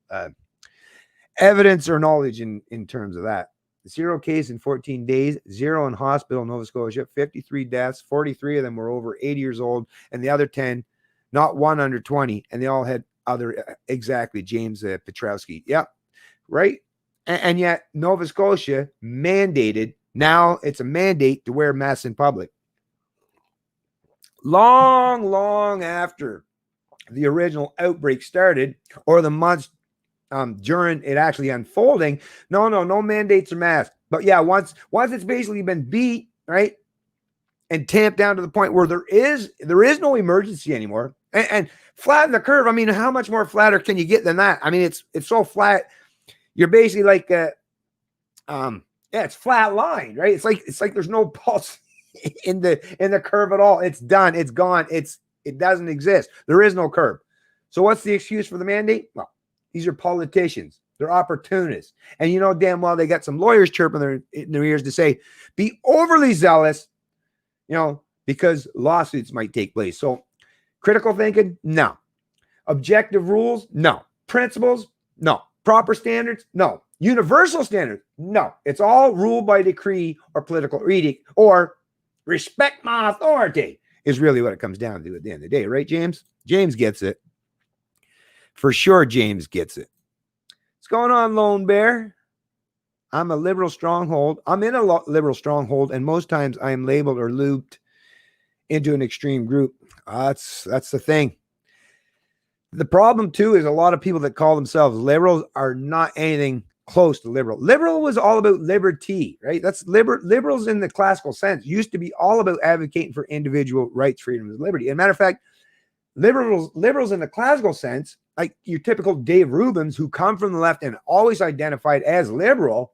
evidence or knowledge in terms of that. 0 case in 14 days, 0 in hospital in Nova Scotia, 53 deaths, 43 of them were over 80 years old, and the other 10, not one under 20, and they all had other, exactly, James Petrowski. Yep, right? And yet Nova Scotia mandated, now it's a mandate to wear masks in public. Long after the original outbreak started, or the months during it actually unfolding, no mandates or masks. But yeah, once it's basically been beat, right, and tamped down to the point where there is no emergency anymore. And Flatten the curve. I mean, how much more flatter can you get than that? I mean, it's so flat. You're basically like it's flat line, right? It's like there's no pulse in the curve at all. It's done. It's gone. It doesn't exist. There is no curve. So what's the excuse for the mandate? Well, these are politicians. They're opportunists. And you know damn well they got some lawyers chirping in their ears to say, be overly zealous, because lawsuits might take place. So critical thinking? No. Objective rules? No. Principles? No. Proper standards? No. Universal standards? No. It's all ruled by decree or political edict, or respect my authority is really what it comes down to at the end of the day, right, James? James gets it. For sure, James gets it. What's going on, Lone Bear? I'm a liberal stronghold. I'm in a liberal stronghold, and most times I am labeled or looped into an extreme group. That's the thing. The problem, too, is a lot of people that call themselves liberals are not anything close to liberal. Liberal was all about liberty, right? That's liberals in the classical sense used to be all about advocating for individual rights, freedom, and liberty. As a matter of fact, liberals in the classical sense, like your typical Dave Rubins, who come from the left and always identified as liberal,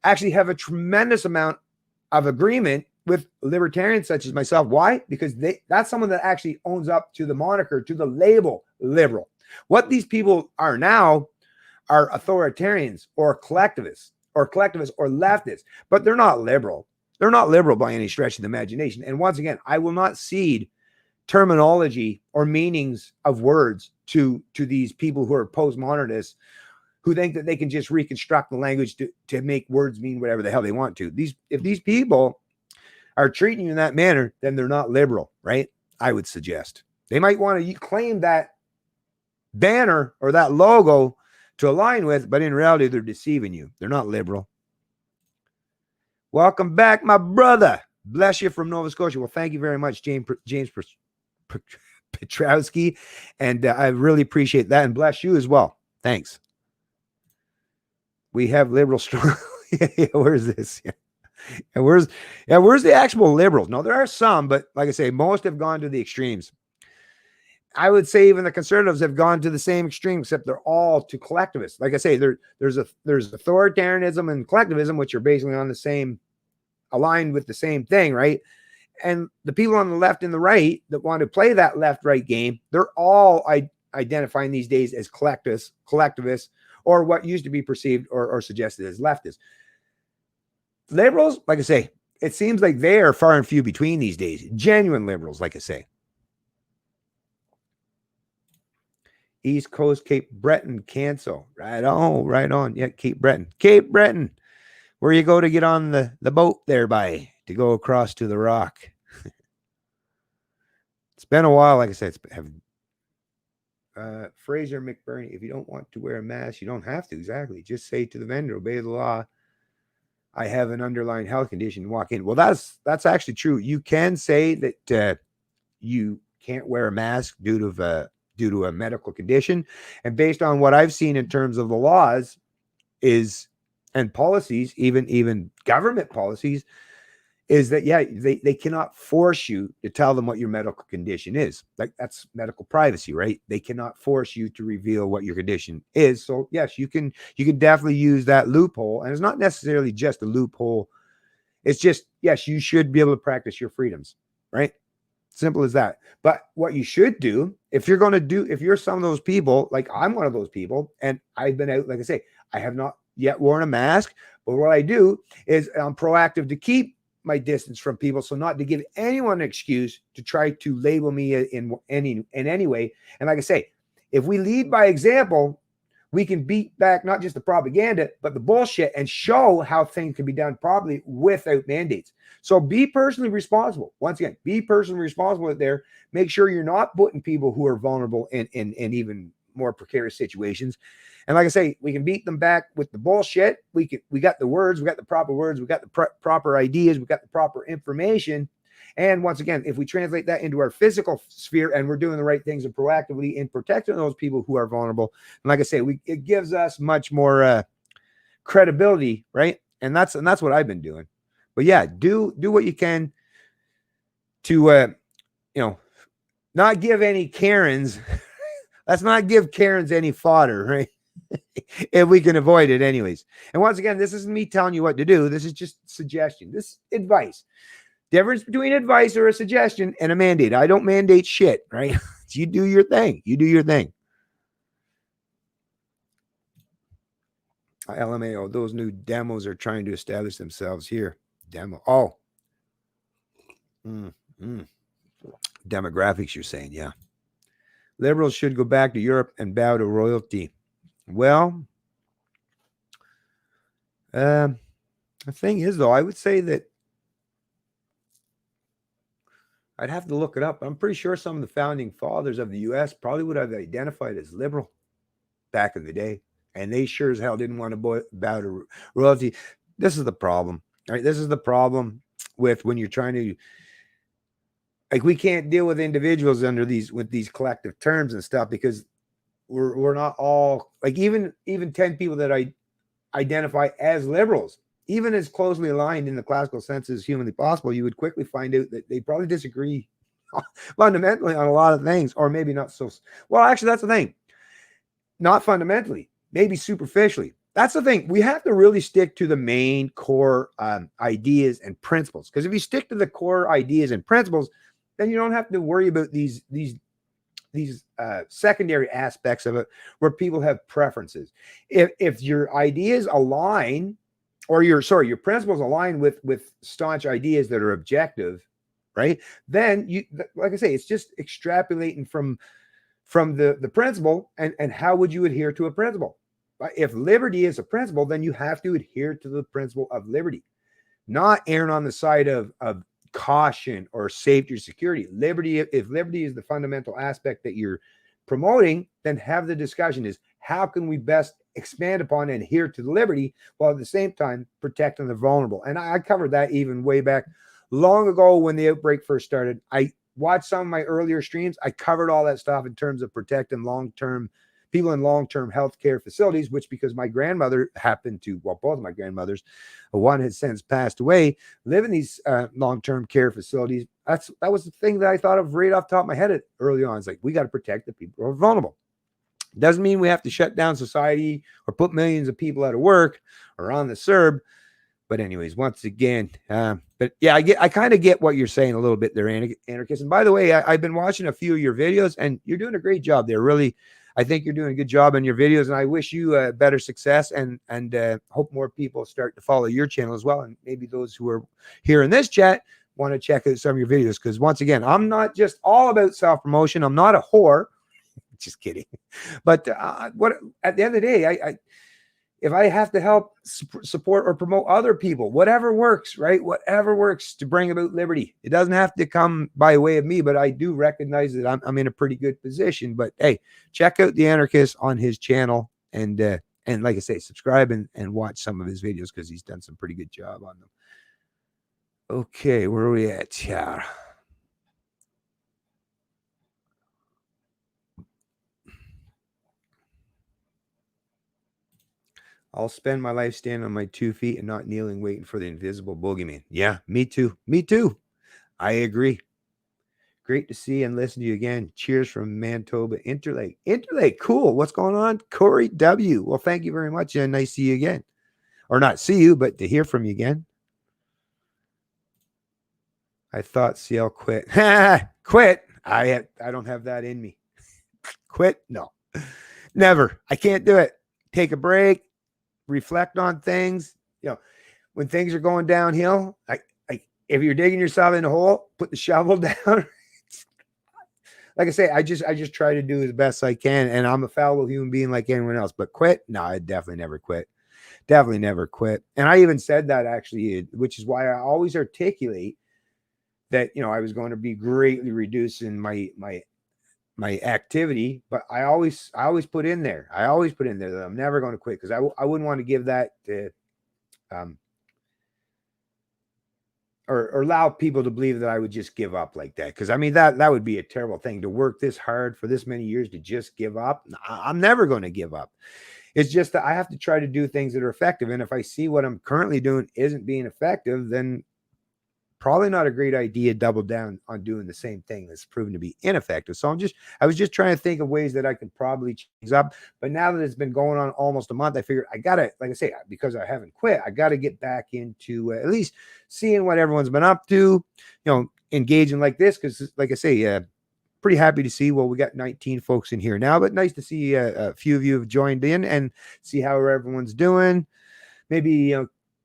actually have a tremendous amount of agreement with libertarians such as myself. Why? Because that's someone that actually owns up to the moniker, to the label liberal. What these people are now are authoritarians or collectivists or leftists, but they're not liberal. They're not liberal by any stretch of the imagination. And once again, I will not cede terminology or meanings of words to these people who are postmodernists, who think that they can just reconstruct the language to make words mean whatever the hell they want to. If these people are treating you in that manner, then they're not liberal, right? I would suggest. They might want to claim that banner or that logo to align with, but in reality, they're deceiving you. They're not liberal. Welcome back, my brother. Bless you from Nova Scotia. Well, thank you very much, James Petrowski. And I really appreciate that. And bless you as well. Thanks. We have liberal strong. Where's this? And where's the actual liberals? No, there are some, but like I say, most have gone to the extremes. I would say even the conservatives have gone to the same extreme, except they're all to collectivists. Like I say, there's authoritarianism and collectivism, which are basically on the same, aligned with the same thing, right? And the people on the left and the right that want to play that left-right game, they're all identifying these days as collectivists, or what used to be perceived or suggested as leftists. Liberals, like I say, it seems like they are far and few between these days. Genuine liberals, like I say. East Coast, Cape Breton, cancel. Right on. Yeah, Cape Breton. Where you go to get on the boat there to go across to the rock. It's been a while, like I said. Fraser McBurney, if you don't want to wear a mask, you don't have to. Exactly. Just say to the vendor, obey the law. I have an underlying health condition. Walk in. Well, that's actually true. You can say that you can't wear a mask due to a medical condition, and based on what I've seen in terms of the laws and policies, even government policies, is that they cannot force you to tell them what your medical condition is. Like, that's medical privacy, right? They cannot force you to reveal what your condition is. So yes, you can definitely use that loophole, and it's not necessarily just a loophole. It's just, yes, you should be able to practice your freedoms, right? Simple as that. But what you should do, if you're some of those people, like I'm one of those people, and I've been out, like I say, I have not yet worn a mask, but what I do is I'm proactive to keep my distance from people, so not to give anyone an excuse to try to label me in any way. And like I say, if we lead by example, we can beat back not just the propaganda, but the bullshit, and show how things can be done properly without mandates. So be personally responsible. Once again, be personally responsible out there. Make sure you're not putting people who are vulnerable in even more precarious situations. And like I say, we can beat them back with the bullshit. We got the words, we got the proper words, we got the proper ideas, we got the proper information. And once again, if we translate that into our physical sphere, and we're doing the right things and proactively in protecting those people who are vulnerable, and like I say, it gives us much more credibility, right? And that's what I've been doing. But yeah, do what you can to not give any Karens Let's not give Karens any fodder, right? If we can avoid it anyways. And once again, this isn't me telling you what to do. This is just suggestion. This is advice. Difference between advice or a suggestion and a mandate. I don't mandate shit, right? You do your thing. You do your thing. LMAO, those new demos are trying to establish themselves here. Demo. Oh. Demographics, you're saying, yeah. Liberals should go back to Europe and bow to royalty. Well, the thing is, though, I would say that I'd have to look it up. I'm pretty sure some of the founding fathers of the U.S. probably would have identified as liberal back in the day. And they sure as hell didn't want to bow to royalty. This is the problem, right? This is the problem with when you're trying to, like, we can't deal with individuals under these collective terms and stuff, because we're not all, like, even 10 people that I identify as liberals, even as closely aligned in the classical sense as humanly possible, you would quickly find out that they probably disagree fundamentally on a lot of things, or maybe not so. Well, actually, that's the thing. Not fundamentally, maybe superficially. That's the thing. We have to really stick to the main core ideas and principles. Because if you stick to the core ideas and principles, then you don't have to worry about these secondary aspects of it where people have preferences. If your ideas align, or your principles align with staunch ideas that are objective, right? Then you, like I say, it's just extrapolating from the principle, and how would you adhere to a principle? If liberty is a principle, then you have to adhere to the principle of liberty, not erring on the side of caution or safety or security. Liberty, if liberty is the fundamental aspect that you're promoting, then have the discussion is, how can we best expand upon and adhere to the liberty while at the same time protecting the vulnerable? And I covered that even way back long ago when the outbreak first started. I watched some of my earlier streams. I covered all that stuff in terms of protecting long-term people in long-term healthcare facilities, which, because my grandmother happened to, well, both of my grandmothers, one has since passed away, live in these long-term care facilities. That was the thing that I thought of right off the top of my head early on. It's like, we got to protect the people who are vulnerable. Doesn't mean we have to shut down society or put millions of people out of work or on the CERB. But anyways, once again, but yeah, I kind of get what you're saying a little bit there, Anarchist. And by the way, I've been watching a few of your videos, and you're doing a great job there. Really, I think you're doing a good job on your videos, and I wish you better success, and hope more people start to follow your channel as well. And maybe those who are here in this chat want to check out some of your videos, because once again, I'm not just all about self-promotion. I'm not a whore. Just kidding. But what at the end of the day, if I have to help support or promote other people, whatever works, right? Whatever works to bring about liberty. It doesn't have to come by way of me, but I do recognize that I'm in a pretty good position. But hey, check out the Anarchist on his channel, and like I say, subscribe and watch some of his videos, because he's done some pretty good job on them. Okay, where are we at here? I'll spend my life standing on my 2 feet and not kneeling, waiting for the invisible boogeyman. Yeah, me too. Me too. I agree. Great to see and listen to you again. Cheers from Manitoba, Interlake. Interlake, cool. What's going on? Corey W. Well, thank you very much, and nice to see you again. Or not see you, but to hear from you again. I thought CL quit. Quit? I don't have that in me. Quit? No. Never. I can't do it. Take a break. Reflect on things. When things are going downhill, if you're digging yourself in a hole, put the shovel down. Like I say, I just try to do as best I can, and I'm a fallible human being like anyone else. But quit? No, I definitely never quit. Definitely never quit. And I even said that, actually, which is why I always articulate that I was going to be greatly reducing my activity, but I always put in there. I always put in there that I'm never going to quit, because I wouldn't want to give that to or allow people to believe that I would just give up like that. Because I mean, that would be a terrible thing, to work this hard for this many years to just give up. I'm never going to give up. It's just that I have to try to do things that are effective. And if I see what I'm currently doing isn't being effective, then probably not a great idea to double down on doing the same thing that's proven to be ineffective. So I was just trying to think of ways that I could probably change things up. But now that it's been going on almost a month, I figured I gotta, like I say, because I haven't quit, I gotta get back into at least seeing what everyone's been up to, engaging like this. Because, like I say, pretty happy to see. Well, we got 19 folks in here now, but nice to see a few of you have joined in and see how everyone's doing. Maybe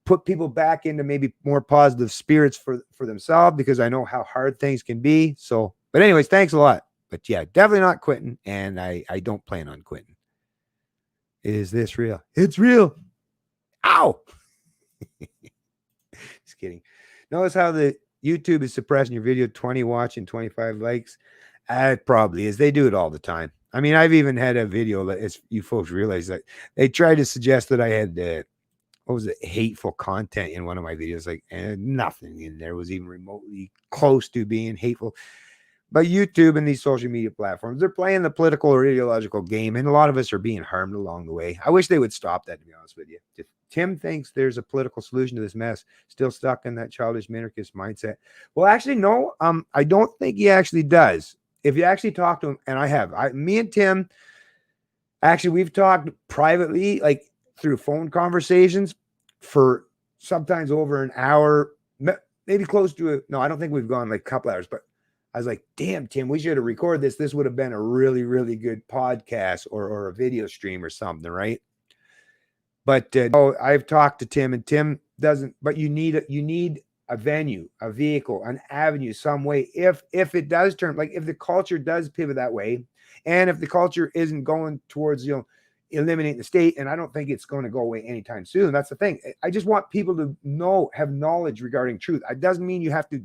put people back into maybe more positive spirits for themselves, because I know how hard things can be. So, but anyways, thanks a lot. But yeah, definitely not quitting, and I don't plan on quitting. Is this real? It's real. Ow. Just kidding. Notice how the YouTube is suppressing your video, 20 watch and 25 likes. It probably is. They do it all the time. I mean, I've even had a video that, as you folks realize, that they tried to suggest that I had what was it, hateful content in one of my videos. Like, nothing in there was even remotely close to being hateful. But YouTube and these social media platforms, they're playing the political or ideological game, and a lot of us are being harmed along the way. I wish they would stop that, to be honest with you. If Tim thinks there's a political solution to this mess, still stuck in that childish minarchist mindset. Well, actually, no, I don't think he actually does. If you actually talk to him, and I have, me and Tim, actually, we've talked privately, like through phone conversations for sometimes over an hour, maybe close to it. No, I don't think we've gone like a couple hours, but I was like, damn, Tim, we should have recorded this. This would have been a really, really good podcast or a video stream or something, right? But I've talked to Tim, and Tim doesn't, but you need a venue, a vehicle, an avenue, some way. If it does turn, like if the culture does pivot that way, and if the culture isn't going towards, eliminating the state, and I don't think it's going to go away anytime soon. That's the thing. I just want people to have knowledge regarding truth. It doesn't mean you have to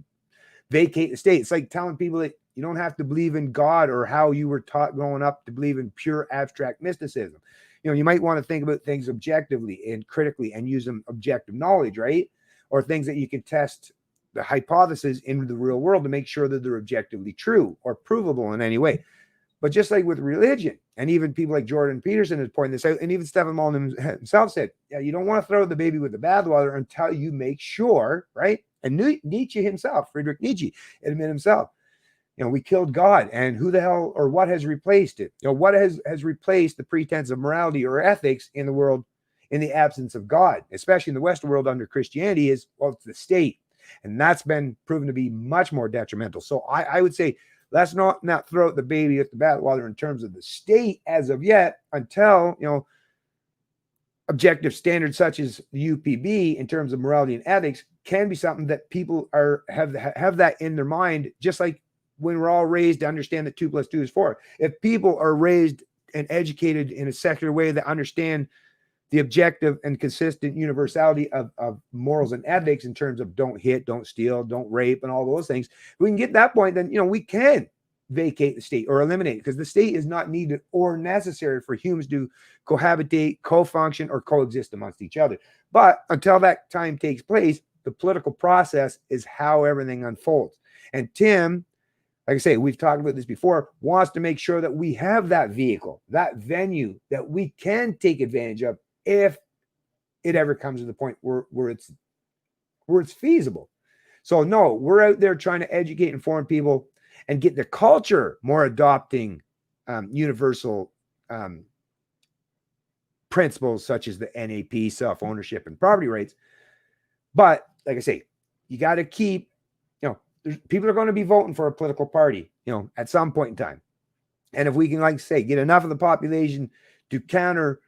vacate the state. It's like telling people that you don't have to believe in God or how you were taught growing up to believe in pure abstract mysticism. You might want to think about things objectively and critically and use them objective knowledge, right? Or things that you can test the hypothesis into the real world to make sure that they're objectively true or provable in any way. But just like with religion, and even people like Jordan Peterson has pointed this out, and even Stephen Mullen himself said, yeah, you don't want to throw the baby with the bathwater until you make sure, right? And Nietzsche himself, Friedrich Nietzsche, admitted himself, we killed God, and who the hell or what has replaced it? What has replaced the pretense of morality or ethics in the world in the absence of God, especially in the Western world under Christianity, is, well, it's the state. And that's been proven to be much more detrimental. So I would say, let's not throw out the baby with the bathwater in terms of the state as of yet, until, objective standards such as the UPB in terms of morality and ethics can be something that people have that in their mind, just like when we're all raised to understand that 2 + 2 is 4. If people are raised and educated in a secular way that understand the objective and consistent universality of morals and ethics in terms of don't hit, don't steal, don't rape, and all those things, we can get that point, then, we can vacate the state or eliminate it, because the state is not needed or necessary for humans to cohabitate, co-function, or coexist amongst each other. But until that time takes place, the political process is how everything unfolds. And Tim, like I say, we've talked about this before, wants to make sure that we have that vehicle, that venue that we can take advantage of if it ever comes to the point where it's feasible. So no, we're out there trying to educate, inform people, and get the culture more adopting universal principles such as the NAP, self-ownership, and property rights. But like I say, you got to keep, people are going to be voting for a political party, at some point in time. And if we can, like I say, get enough of the population to counter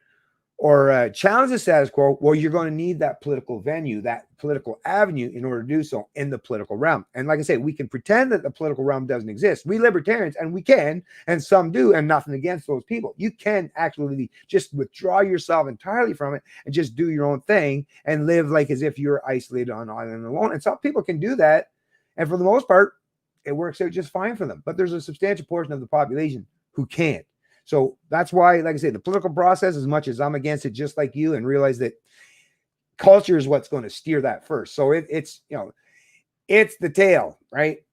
or challenge the status quo, well, you're going to need that political venue, that political avenue in order to do so in the political realm. And like I say, we can pretend that the political realm doesn't exist. We libertarians, and we can, and some do, and nothing against those people. You can actually just withdraw yourself entirely from it and just do your own thing and live like as if you're isolated on an island alone. And some people can do that. And for the most part, it works out just fine for them. But there's a substantial portion of the population who can't. So that's why, like I said, the political process, as much as I'm against it, just like you, and realize that culture is what's going to steer that first. So it's the tail, right?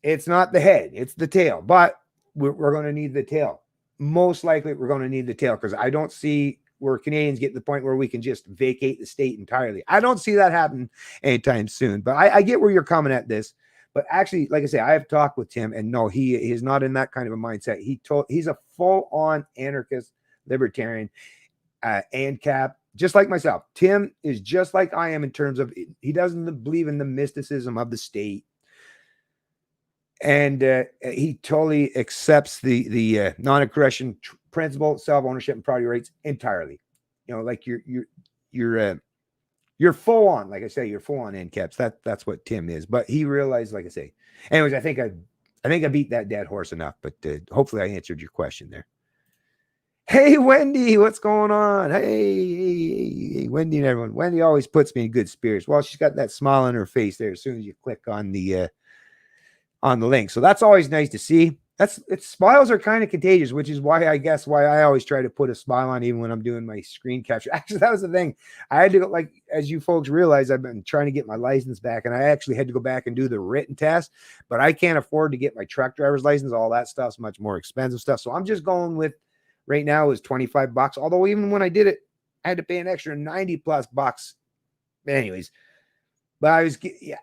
It's not the head, it's the tail. But we're going to need the tail. Most likely, we're going to need the tail, because I don't see where Canadians get to the point where we can just vacate the state entirely. I don't see that happen anytime soon, but I get where you're coming at this. But actually, like I say, I have talked with Tim, and no, he is not in that kind of a mindset. He's a full-on anarchist, libertarian, ANCAP, just like myself. Tim is just like I am in terms of he doesn't believe in the mysticism of the state. And he totally accepts the non-aggression principle, self-ownership, and property rights entirely. You know, like you're full on, like I say, you're full on NCAPs. That's what Tim is. But he realized, like I say. Anyways, I think I beat that dead horse enough. But hopefully, I answered your question there. Hey, Wendy, what's going on? Hey, Wendy and everyone. Wendy always puts me in good spirits. Well, she's got that smile on her face there as soon as you click on the link. So that's always nice to see. Smiles are kind of contagious, which is why I always try to put a smile on even when I'm doing my screen capture. Actually, that was the thing. I had to go, like, as you folks realize, I've been trying to get my license back, and I actually had to go back and do the written test, but I can't afford to get my truck driver's license. All that stuff's much more expensive stuff. So I'm just going with right now is $25. Although even when I did it, I had to pay an extra 90 plus bucks. But anyways, but I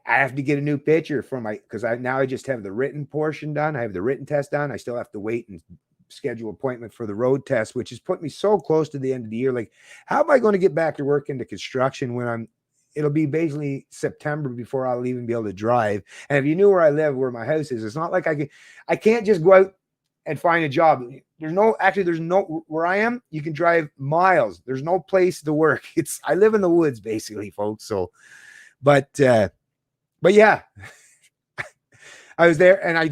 have to get a new picture for because I just have the written portion done. I have the written test done. I still have to wait and schedule appointment for the road test, which has put me so close to the end of the year. Like, how am I going to get back to work into construction when it'll be basically September before I'll even be able to drive. And if you knew where I live, where my house is, it's not like I can't just go out and find a job. There's no where I am, you can drive miles. There's no place to work. I live in the woods basically, folks. So but yeah, I was there, and I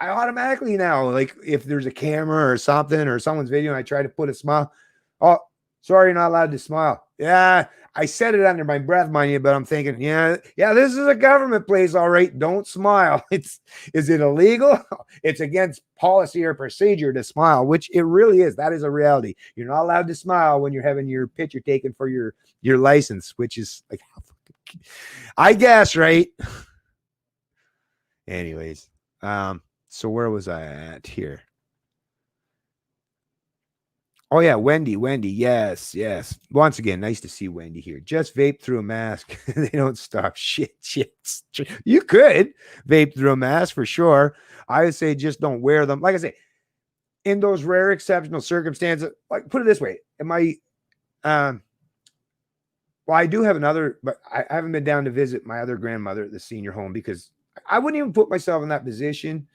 automatically now, like, if there's a camera or something or someone's video and I try to put a smile, oh, sorry, you're not allowed to smile. Yeah, I said it under my breath, mind you, but I'm thinking, yeah, this is a government place, all right. Don't smile. Is it illegal? It's against policy or procedure to smile, which it really is. That is a reality. You're not allowed to smile when you're having your picture taken for your license, which is like, I guess, right? Anyways, so where was I at here? Oh yeah, Wendy, yes. Once again, nice to see Wendy here. Just vape through a mask. They don't stop shit. You could vape through a mask for sure. I would say just don't wear them. Like I say, in those rare exceptional circumstances, like, put it this way, well, I do have another, but I haven't been down to visit my other grandmother at the senior home because I wouldn't even put myself in that position,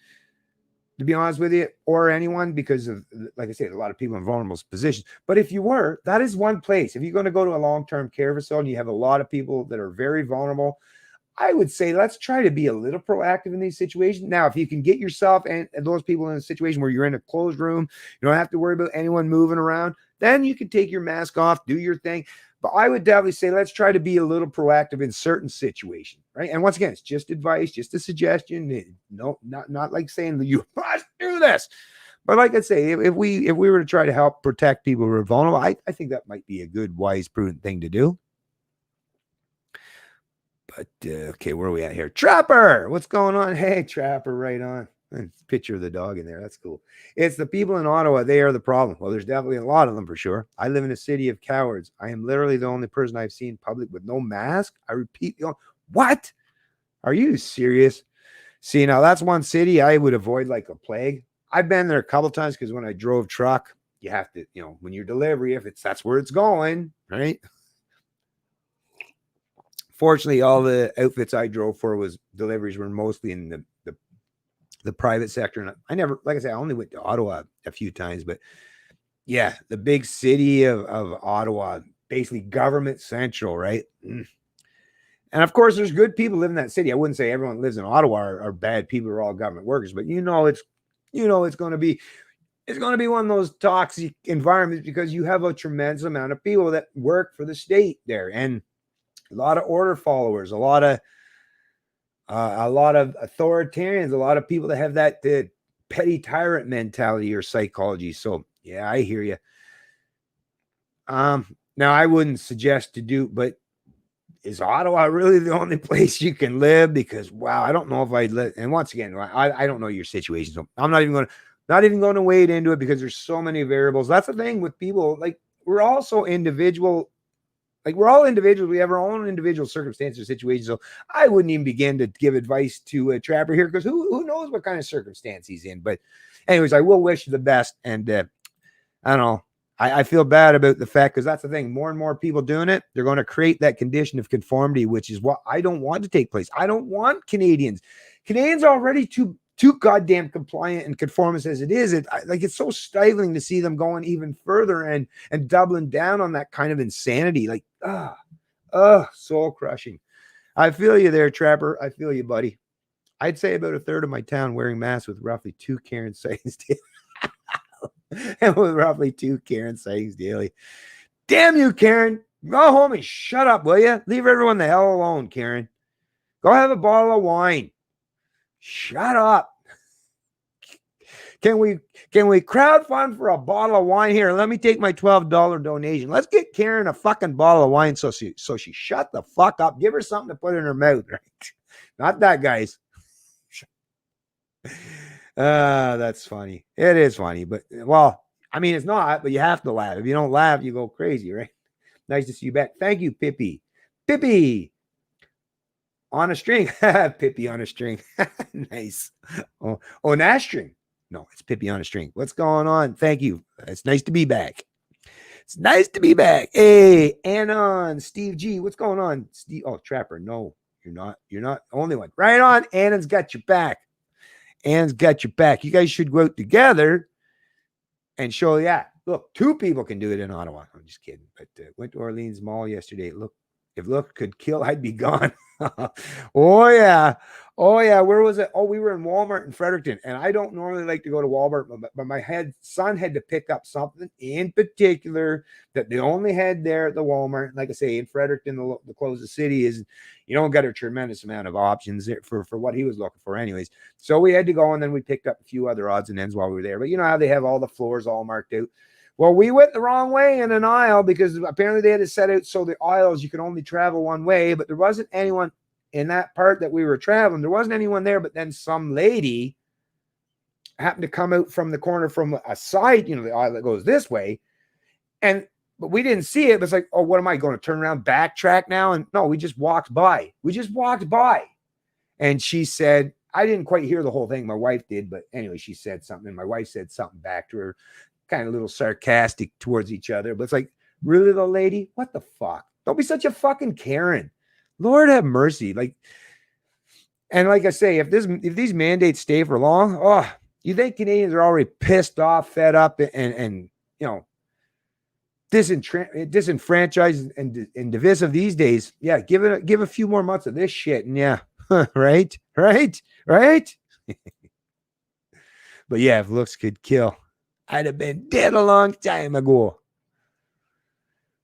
to be honest with you, or anyone, because of, like I said, a lot of people in vulnerable positions. But if you were, that is one place. If you're going to go to a long-term care facility and you have a lot of people that are very vulnerable, I would say let's try to be a little proactive in these situations. Now, if you can get yourself and those people in a situation where you're in a closed room, you don't have to worry about anyone moving around, then you can take your mask off, do your thing. But I would definitely say let's try to be a little proactive in certain situations, right? And once again, it's just advice, just a suggestion. No, not like saying you must do this. But like I say, if we were to try to help protect people who are vulnerable, I think that might be a good, wise, prudent thing to do. But okay, where are we at here? Trapper, what's going on? Hey, Trapper, right on. Picture of the dog in there. That's cool. It's the people in Ottawa. They are the problem. Well, there's definitely a lot of them for sure. I live in a city of cowards. I am literally the only person I've seen in public with no mask. I repeat, what? Are you serious? See, now that's one city I would avoid like a plague. I've been there a couple times because when I drove truck, you have to, when your delivery, that's where it's going, right? Fortunately, all the outfits I drove for deliveries were mostly in the private sector. And I never, like I said, I only went to Ottawa a few times, but yeah, the big city of Ottawa, basically government central, right? And of course, there's good people living in that city. I wouldn't say everyone lives in Ottawa are bad people, are all government workers, but it's going to be one of those toxic environments because you have a tremendous amount of people that work for the state there, and a lot of order followers, a lot of authoritarians, a lot of people that have that petty tyrant mentality or psychology. So yeah, I hear you. Now I wouldn't suggest to do, but is Ottawa really the only place you can live? Because wow, I don't know if I'd live. And once again, I don't know your situation, so I'm not even going to wade into it because there's so many variables. That's the thing with people, like we're also individual. Like we're all individuals. We have our own individual circumstances or situations. So I wouldn't even begin to give advice to Trapper here because who knows what kind of circumstance he's in. But anyways, I will wish you the best. And I don't know. I feel bad about the fact because that's the thing. More and more people doing it, they're going to create that condition of conformity, which is what I don't want to take place. I don't want Canadians. Canadians are already too goddamn compliant and conformist as it is. It's so stifling to see them going even further and doubling down on that kind of insanity. Like, soul crushing. I feel you there, Trapper. I feel you, buddy. I'd say about a third of my town wearing masks with roughly 2 Karen sightings daily. And with roughly 2 Karen sightings daily. Damn you, Karen. Go home and shut up, will you? Leave everyone the hell alone, Karen. Go have a bottle of wine. Shut up. Can we crowdfund for a bottle of wine here? Let me take my $12 donation. Let's get Karen a fucking bottle of wine so she shut the fuck up. Give her something to put in her mouth, right? Not that, guys. That's funny. It is funny, but well, I mean, it's not, but you have to laugh. If you don't laugh, you go crazy, right? Nice to see you back. Thank you, Pippi. Pippi on a string. Pippi on a string. Nice. On a string. No, it's Pippi on a string. What's going on? Thank you. It's nice to be back. It's nice to be back. Hey, Anon, Steve G. What's going on? Steve. Oh, Trapper. No, you're not. You're not the only one. Right on. Annon's got your back. Ann's got your back. You guys should go out together and show, yeah, look, 2 people can do it in Ottawa. I'm just kidding. But went to Orleans Mall yesterday. Look, if look could kill, I'd be gone. Oh, yeah. Oh, yeah. Where was it? Oh, we were in Walmart in Fredericton. And I don't normally like to go to Walmart, but my son had to pick up something in particular that they only had there at the Walmart. Like I say, in Fredericton, the closest city is, you don't get a tremendous amount of options for what he was looking for anyways. So we had to go, and then we picked up a few other odds and ends while we were there. But you know how they have all the floors all marked out. Well, we went the wrong way in an aisle because apparently they had it set out so the aisles you could only travel one way, but there wasn't anyone in that part that we were traveling. There wasn't anyone there, but then some lady happened to come out from the corner from a side, the aisle that goes this way. But we didn't see it. But it's like, oh, what am I going to turn around, backtrack now? And no, we just walked by. And she said, I didn't quite hear the whole thing. My wife did. But anyway, she said something. And my wife said something back to her, kind of a little sarcastic towards each other. But it's like, really, though, lady? What the fuck? Don't be such a fucking Karen. Lord have mercy. And like I say, if these mandates stay for long, you think Canadians are already pissed off, fed up, and disenfranchised and divisive these days? Yeah, give a few more months of this shit, and yeah, right. But yeah, if looks could kill, I'd have been dead a long time ago.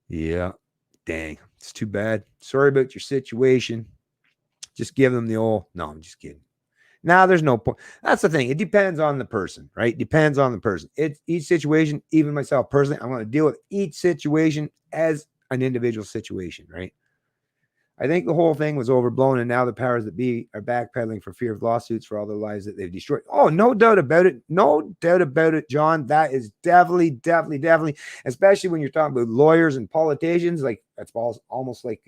Yeah, dang. It's too bad. Sorry about your situation. Just give them the old. No, I'm just kidding. Now there's no point. That's the thing. It depends on the person, right? Depends on the person. It's each situation, even myself personally, I'm going to deal with each situation as an individual situation, right? I think the whole thing was overblown, and now the powers that be are backpedaling for fear of lawsuits for all the lives that they've destroyed. Oh, no doubt about it. No doubt about it, John. That is definitely, especially when you're talking about lawyers and politicians. Like, that's almost like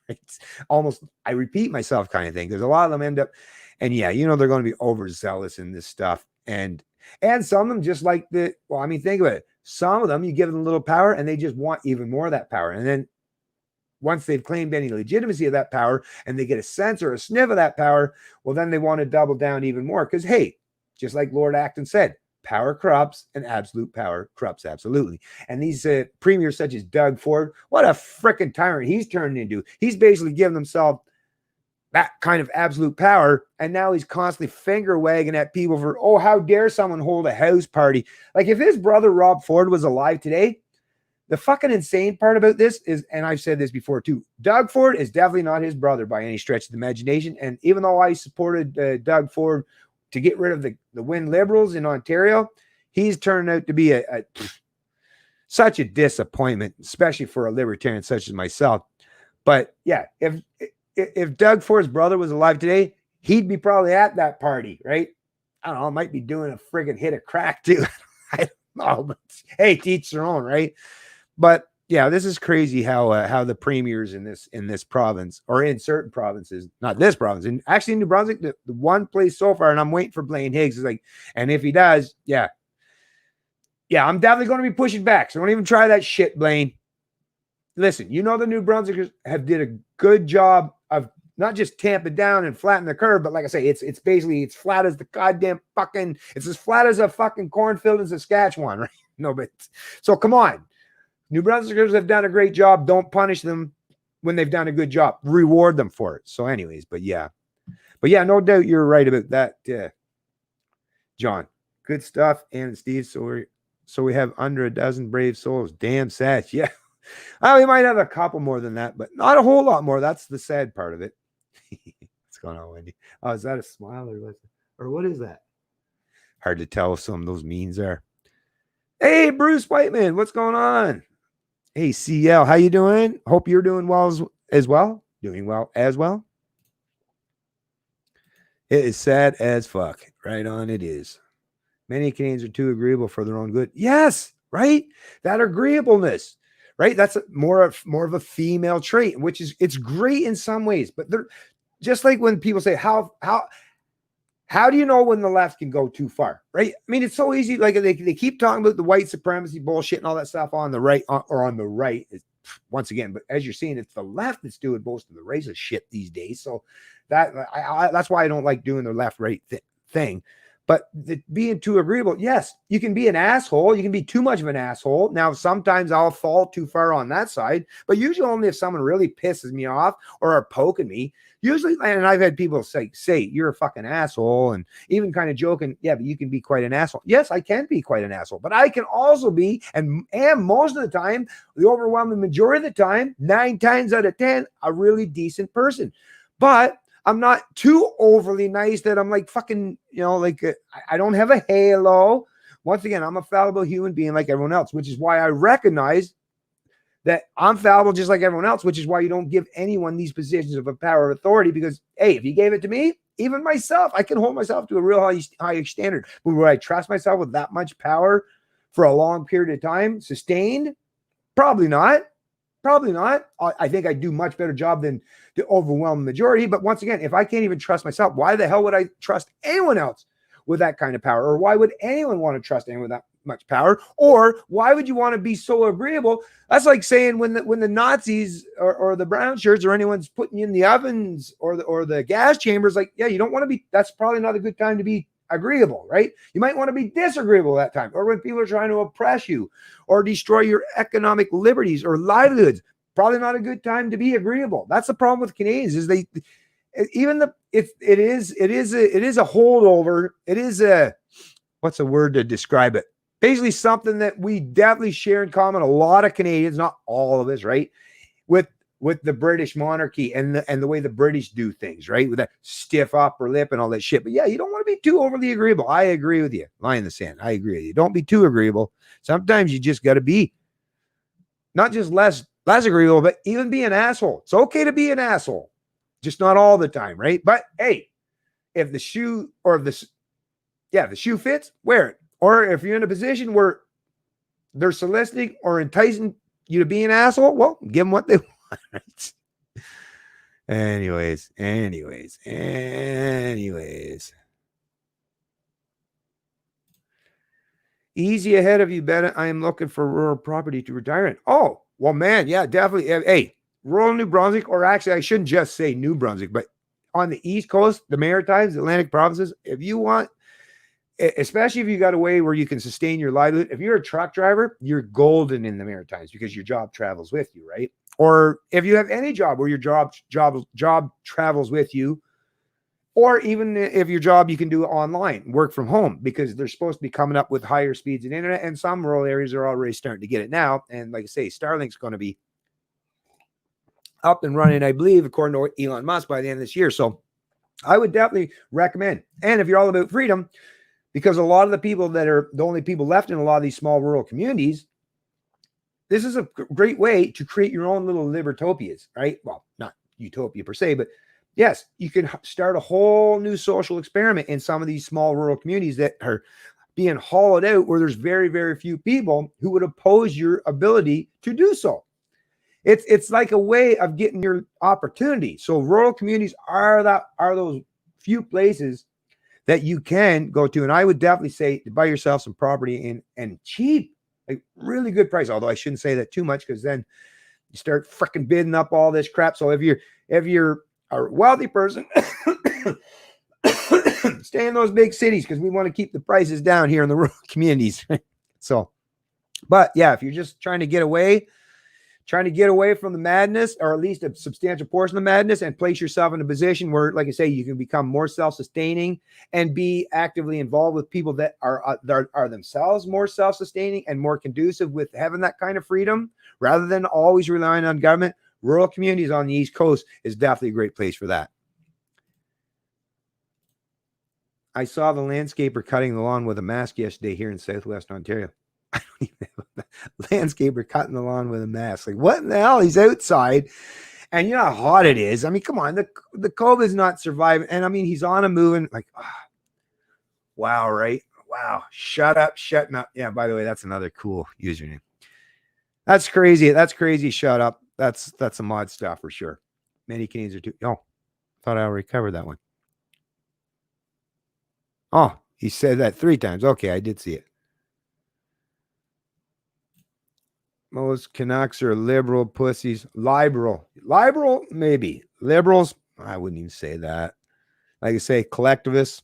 it's almost, I repeat myself kind of thing. There's a lot of them end up, and yeah, they're going to be overzealous in this stuff. And some of them just like think about it. Some of them, you give them a little power and they just want even more of that power. And then once they've claimed any legitimacy of that power and they get a sense or a sniff of that power, well, then they want to double down even more. Because, hey, just like Lord Acton said, power corrupts and absolute power corrupts absolutely. And these premiers such as Doug Ford, what a freaking tyrant he's turned into. He's basically given himself that kind of absolute power. And now he's constantly finger wagging at people for, oh, how dare someone hold a house party? Like if his brother Rob Ford was alive today, the fucking insane part about this is, and I've said this before too, Doug Ford is definitely not his brother by any stretch of the imagination. And even though I supported Doug Ford to get rid of the Win Liberals in Ontario, he's turned out to be such a disappointment, especially for a libertarian such as myself. But yeah, if Doug Ford's brother was alive today, he'd be probably at that party, right? I don't know, might be doing a friggin' hit of crack too. I don't Oh, but hey, teach their own, right? But yeah, this is crazy how the premiers in this province or in certain provinces, not this province, and actually in New Brunswick, the one place so far, and I'm waiting for Blaine Higgs is like, and if he does, yeah, I'm definitely going to be pushing back. So don't even try that shit, Blaine. Listen, the New Brunswickers have did a good job of not just tamp it down and flatten the curve, but like I say, it's basically it's flat as the goddamn fucking, it's as flat as a fucking cornfield in Saskatchewan, right? No, but so come on. New Brunswickers have done a great job. Don't punish them when they've done a good job. Reward them for it. So anyways, but yeah, no doubt you're right about that, John. Good stuff. And Steve, so we have under a dozen brave souls. Damn sad. Yeah. We might have a couple more than that, but not a whole lot more. That's the sad part of it. What's going on, Wendy? Oh, is that a smile or what is that? Hard to tell if some of those means are. Hey, Bruce Whiteman, what's going on? Hey, CL, how you doing? Hope you're doing well as well. Doing well as well. It is sad as fuck. Right on, it is. Many Canadians are too agreeable for their own good. Yes, right? That agreeableness, right? That's more of a female trait, which is it's great in some ways, but they're just like when people say how do you know when the left can go too far, right? I mean, it's so easy. Like they keep talking about the white supremacy bullshit and all that stuff on the right or on the right. Once again, but as you're seeing, it's the left that's doing most of the racist shit these days. So that's why I don't like doing the left-right thing. But being too agreeable, yes, you can be an asshole. You can be too much of an asshole. Now, sometimes I'll fall too far on that side, but usually only if someone really pisses me off or are poking me. Usually, and I've had people say you're a fucking asshole, and even kind of joking, yeah, but you can be quite an asshole. Yes, I can be quite an asshole, but I can also be, and am most of the time, the overwhelming majority of the time, 9 times out of 10, a really decent person. But I'm not too overly nice that I'm like fucking, I don't have a halo. Once again, I'm a fallible human being like everyone else, which is why I recognize that I'm fallible just like everyone else, which is why you don't give anyone these positions of a power of authority, because, hey, if you gave it to me, even myself, I can hold myself to a real high standard. But would I trust myself with that much power for a long period of time, sustained? Probably not. Probably not. I think I do much better job than the overwhelming majority. But once again, if I can't even trust myself, why the hell would I trust anyone else with that kind of power? Or why would anyone want to trust anyone with that much power? Or why would you want to be so agreeable? That's like saying when the Nazis or the brown shirts or anyone's putting you in the ovens or the gas chambers, like, yeah, you don't want to be, that's probably not a good time to be agreeable, right? You might want to be disagreeable that time, or when people are trying to oppress you or destroy your economic liberties or livelihoods. Probably not a good time to be agreeable. That's the problem with Canadians is it is a holdover. It is what's a word to describe it? Basically something that we definitely share in common. A lot of Canadians, not all of us, right? With the British monarchy and the way the British do things, right? With that stiff upper lip and all that shit. But yeah, you don't want to be too overly agreeable. I agree with you. Lie in the sand. I agree with you. Don't be too agreeable. Sometimes you just got to be not just less agreeable, but even be an asshole. It's okay to be an asshole, just not all the time, right? But hey, if the shoe fits, wear it. Or if you're in a position where they're soliciting or enticing you to be an asshole, well, give them what they want. Right. Anyways. Easy ahead of you, Bennett. I am looking for rural property to retire in. Oh, well, man, yeah, definitely. Hey, rural New Brunswick, or actually, I shouldn't just say New Brunswick, but on the East Coast, the Maritimes, the Atlantic provinces, if you want, especially if you got a way where you can sustain your livelihood, if you're a truck driver, you're golden in the Maritimes because your job travels with you, right? Or if you have any job where your job travels with you, or even if your job you can do it online, work from home, because they're supposed to be coming up with higher speeds in internet, and some rural areas are already starting to get it now. And like I say, Starlink's going to be up and running, I believe, according to Elon Musk, by the end of this year. So I would definitely recommend. And if you're all about freedom, because a lot of the people that are the only people left in a lot of these small rural communities, this is a great way to create your own little libertopias, right? Well, not utopia per se, but yes, you can start a whole new social experiment in some of these small rural communities that are being hollowed out where there's very, very few people who would oppose your ability to do so. It's like a way of getting your opportunity. So rural communities are those few places that you can go to. And I would definitely say to buy yourself some property and cheap, like really good price. Although I shouldn't say that too much, because then you start freaking bidding up all this crap. So if you're a wealthy person, stay in those big cities, because we want to keep the prices down here in the rural communities. So, but yeah, if you're just trying to get away from the madness, or at least a substantial portion of the madness, and place yourself in a position where, like I say, you can become more self-sustaining and be actively involved with people that are themselves more self-sustaining and more conducive with having that kind of freedom, rather than always relying on government, rural communities on the East Coast is definitely a great place for that. I saw the landscaper cutting the lawn with a mask yesterday here in Southwest Ontario. I don't even have a landscaper cutting the lawn with a mask. Like, what in the hell? He's outside, and you know how hot it is. I mean, come on, the COVID's not surviving, and I mean, he's on a moving. Like, wow, right? Wow, shutting up. Yeah, by the way, that's another cool username. That's crazy. Shut up. That's some odd stuff for sure. Many Canadians are too. Oh, thought I already covered that one. Oh, he said that 3 times. Okay, I did see it. Most Canucks are liberal pussies. Liberal, maybe. Liberals, I wouldn't even say that. Like I say, collectivists.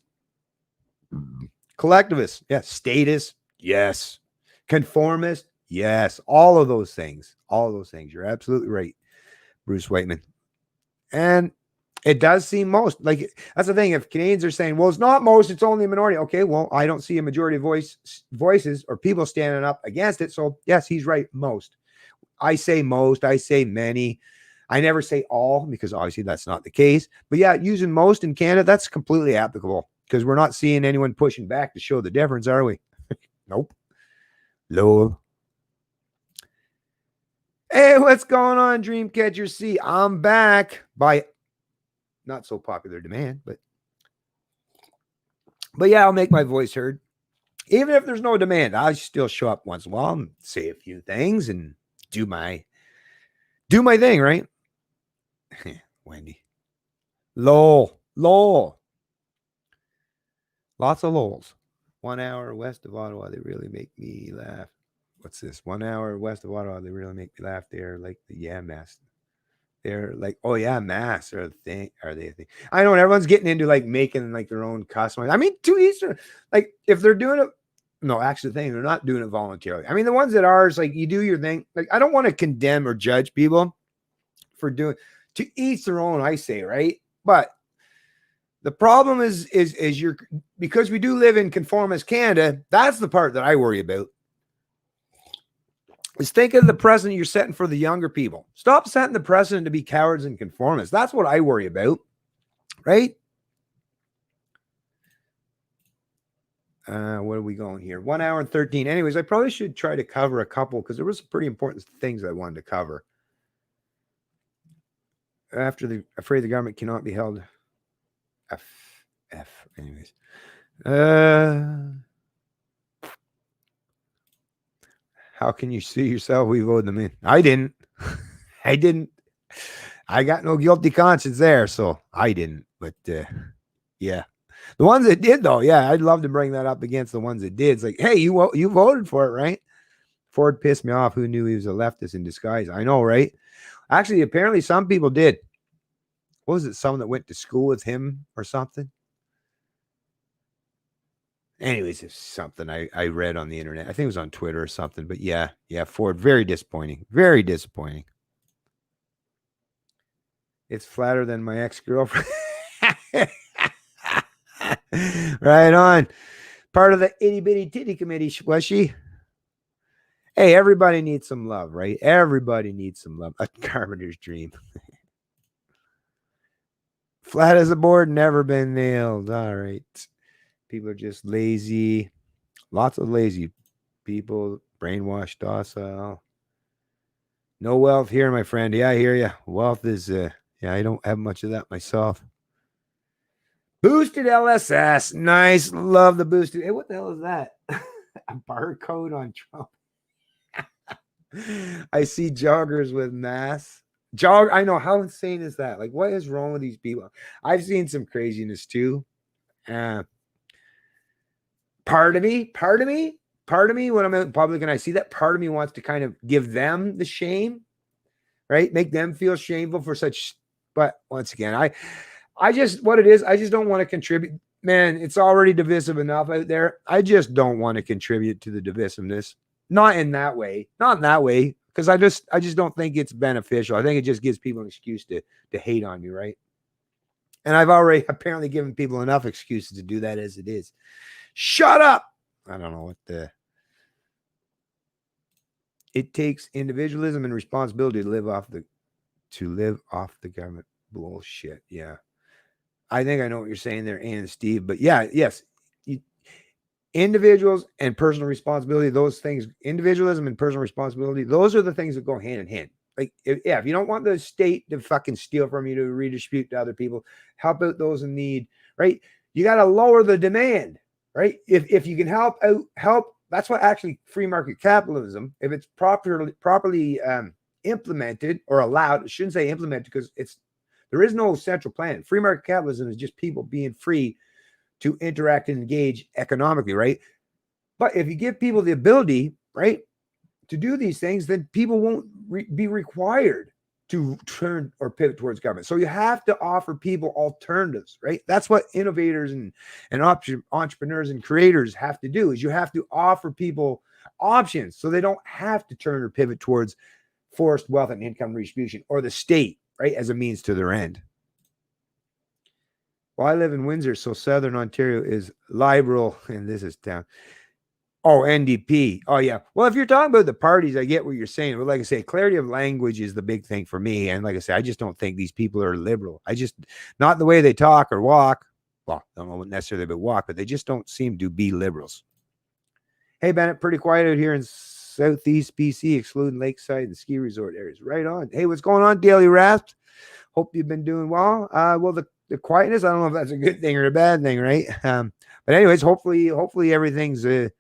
Yes. Statist, yes. Conformist, yes. All of those things. You're absolutely right, Bruce Whiteman. And it does seem most. Like, that's the thing. If Canadians are saying, well, it's not most, it's only a minority. Okay, well, I don't see a majority of voices or people standing up against it. So, yes, he's right, most. I say most. I say many. I never say all, because obviously that's not the case. But yeah, using most in Canada, that's completely applicable, because we're not seeing anyone pushing back to show the difference, are we? Nope. Lol. Hey, what's going on, Dreamcatcher C? I'm back by not so popular demand, but yeah, I'll make my voice heard. Even if there's no demand, I still show up once in a while and say a few things and do my thing, right? Wendy. Lol. Lots of lols. 1 hour west of Ottawa, they really make me laugh. What's this? 1 hour west of Ottawa, they really make me laugh. They're like the mass. They're like, oh yeah, mass are they a thing? I know everyone's getting into like making like their own customized. I mean, to each, like, if they're doing it, no, actually the thing, they're not doing it voluntarily. I mean, the ones that are, is like, you do your thing. Like, I don't want to condemn or judge people for doing, to each their own, I say, right? But the problem is because we do live in conformist Canada, that's the part that I worry about. Is think of the precedent you're setting for the younger people. Stop setting the precedent to be cowards and conformists. That's what I worry about, right? What are we going here? 1 hour and 13. Anyways, I probably should try to cover a couple, because there was some pretty important things I wanted to cover. Afraid the government cannot be held. Anyways. How can you see yourself? We voted them in. I didn't. I got no guilty conscience there, so I didn't. But yeah, the ones that did, though, yeah, I'd love to bring that up against the ones that did. It's like, hey, you voted for it, right? Ford pissed me off. Who knew he was a leftist in disguise? I know, right? Actually, apparently some people did. What was it? Someone that went to school with him or something? Anyways, it's something I read on the internet. I think it was on Twitter or something. But yeah, Ford, very disappointing. Very disappointing. It's flatter than my ex-girlfriend. Right on. Part of the itty-bitty titty committee, was she? Hey, everybody needs some love, right? Everybody needs some love. A carpenter's dream. Flat as a board, never been nailed. All right. People are just lazy. Lots of lazy people, brainwashed, docile. No wealth here, my friend. Yeah, I hear you. Wealth is, I don't have much of that myself. Boosted LSS. Nice. Love the boosted. Hey, what the hell is that? A barcode on Trump. I see joggers with masks. I know, how insane is that? Like, what is wrong with these people? I've seen some craziness too. Part of me, when I'm out in public and I see that, part of me wants to kind of give them the shame, right? Make them feel shameful for such. But once again, I just, what it is, I just don't want to contribute. Man, it's already divisive enough out there. I just don't want to contribute to the divisiveness. Not in that way. Not in that way. Because I just don't think it's beneficial. I think it just gives people an excuse to hate on me, right? And I've already apparently given people enough excuses to do that as it is. Shut up. I don't know what it takes individualism and responsibility to live off the government. Bullshit. Yeah. I think I know what you're saying there, Ann and Steve. But yeah, yes. Individuals and personal responsibility, those things, individualism and personal responsibility, those are the things that go hand in hand. Like, if you don't want the state to fucking steal from you to redistribute to other people, help out those in need, right? You got to lower the demand, right? If you can help, that's what actually free market capitalism, if it's properly implemented or allowed, I shouldn't say implemented because there is no central plan. Free market capitalism is just people being free to interact and engage economically, right? But if you give people the ability, right, to do these things, then people won't be required to turn or pivot towards government. So you have to offer people alternatives, right? That's what innovators and entrepreneurs and creators have to do, is you have to offer people options so they don't have to turn or pivot towards forced wealth and income redistribution or the state, right, as a means to their end. Well, I live in Windsor, so Southern Ontario is liberal, and this is town. Oh, NDP. Oh, yeah. Well, if you're talking about the parties, I get what you're saying. But like I say, clarity of language is the big thing for me. And like I say, I just don't think these people are liberal. Not the way they talk or walk. Well, I don't know necessarily about walk, but they just don't seem to be liberals. Hey, Bennett, pretty quiet out here in Southeast BC, excluding Lakeside and ski resort areas. Right on. Hey, what's going on, Daily Rasp? Hope you've been doing well. Well, the quietness, I don't know if that's a good thing or a bad thing, right? But anyways, hopefully everything's at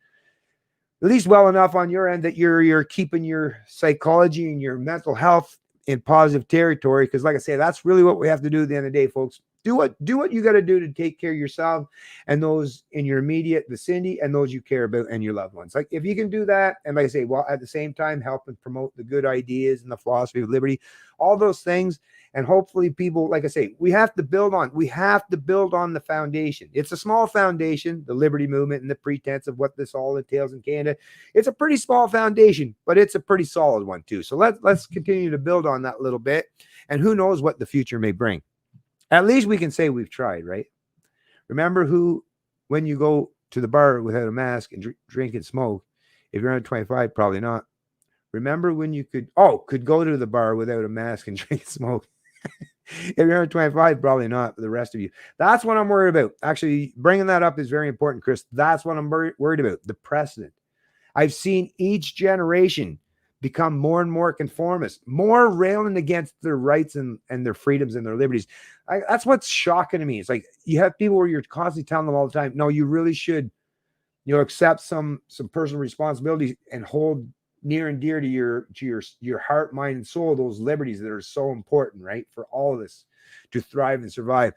least well enough on your end that you're keeping your psychology and your mental health in positive territory. Because like I say, that's really what we have to do at the end of the day, folks. Do what you got to do to take care of yourself and those in your immediate vicinity and those you care about and your loved ones. Like, if you can do that, and like I say, well, at the same time, help and promote the good ideas and the philosophy of liberty, all those things. And hopefully people, like I say, we have to build on the foundation. It's a small foundation, the liberty movement and the pretense of what this all entails in Canada. It's a pretty small foundation, but it's a pretty solid one too. So let's continue to build on that a little bit. And who knows what the future may bring. At least we can say we've tried, right? Remember when you go to the bar without a mask and drink and smoke, if you're under 25, probably not. Remember when you could go to the bar without a mask and drink and smoke? If you're under 25, probably not for the rest of you. That's what I'm worried about. Actually, bringing that up is very important, Chris. That's what I'm worried about, the precedent. I've seen each generation become more and more conformist, more railing against their rights and their freedoms and their liberties. That's what's shocking to me. It's like you have people where you're constantly telling them all the time, no, you really should, accept some personal responsibilities and hold near and dear to your heart, mind, and soul those liberties that are so important, right, for all of us to thrive and survive.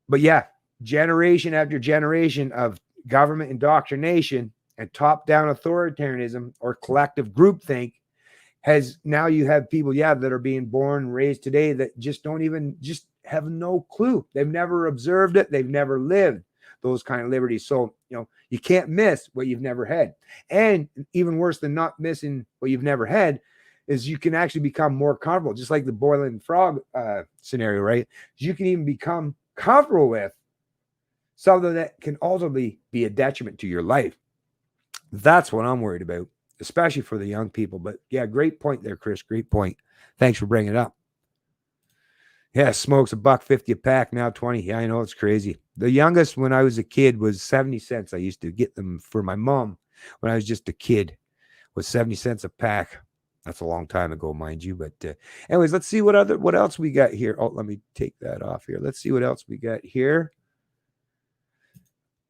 But yeah, generation after generation of government indoctrination and top-down authoritarianism or collective groupthink now you have people, that are being born and raised today that just have no clue. They've never observed it. They've never lived those kind of liberties. So, you can't miss what you've never had. And even worse than not missing what you've never had is you can actually become more comfortable, just like the boiling frog scenario, right? You can even become comfortable with something that can ultimately be a detriment to your life. That's what I'm worried about, especially for the young people. But yeah, great point there, Chris. Great point. Thanks for bringing it up. Yeah, smokes $1.50 a pack, now 20. Yeah, I know, it's crazy. The youngest when I was a kid was 70 cents. I used to get them for my mom when I was just a kid, was 70 cents a pack. That's a long time ago, mind you. But anyways, let's see what else we got here. Oh, let me take that off here. Let's see what else we got here.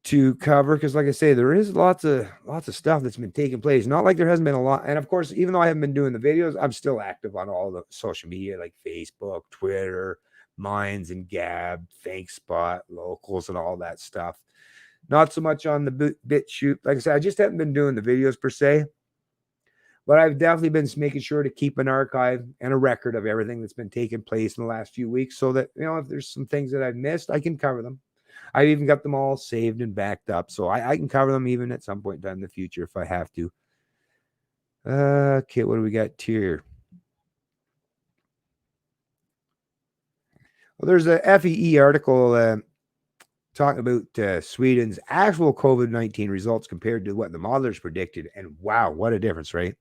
to cover, because like I say, there is lots of stuff that's been taking place. Not like there hasn't been a lot. And of course, even though I haven't been doing the videos, I'm still active on all the social media like Facebook, Twitter, Minds and Gab, ThankSpot, Locals, and all that stuff. Not so much on the BitChute. Like I said, I just haven't been doing the videos per se. But I've definitely been making sure to keep an archive and a record of everything that's been taking place in the last few weeks, so that, if there's some things that I've missed, I can cover them. I've even got them all saved and backed up, so I can cover them even at some point in time in the future if I have to. Okay, what do we got here? Well, there's a FEE article talking about Sweden's actual COVID-19 results compared to what the modelers predicted, and wow, what a difference, right?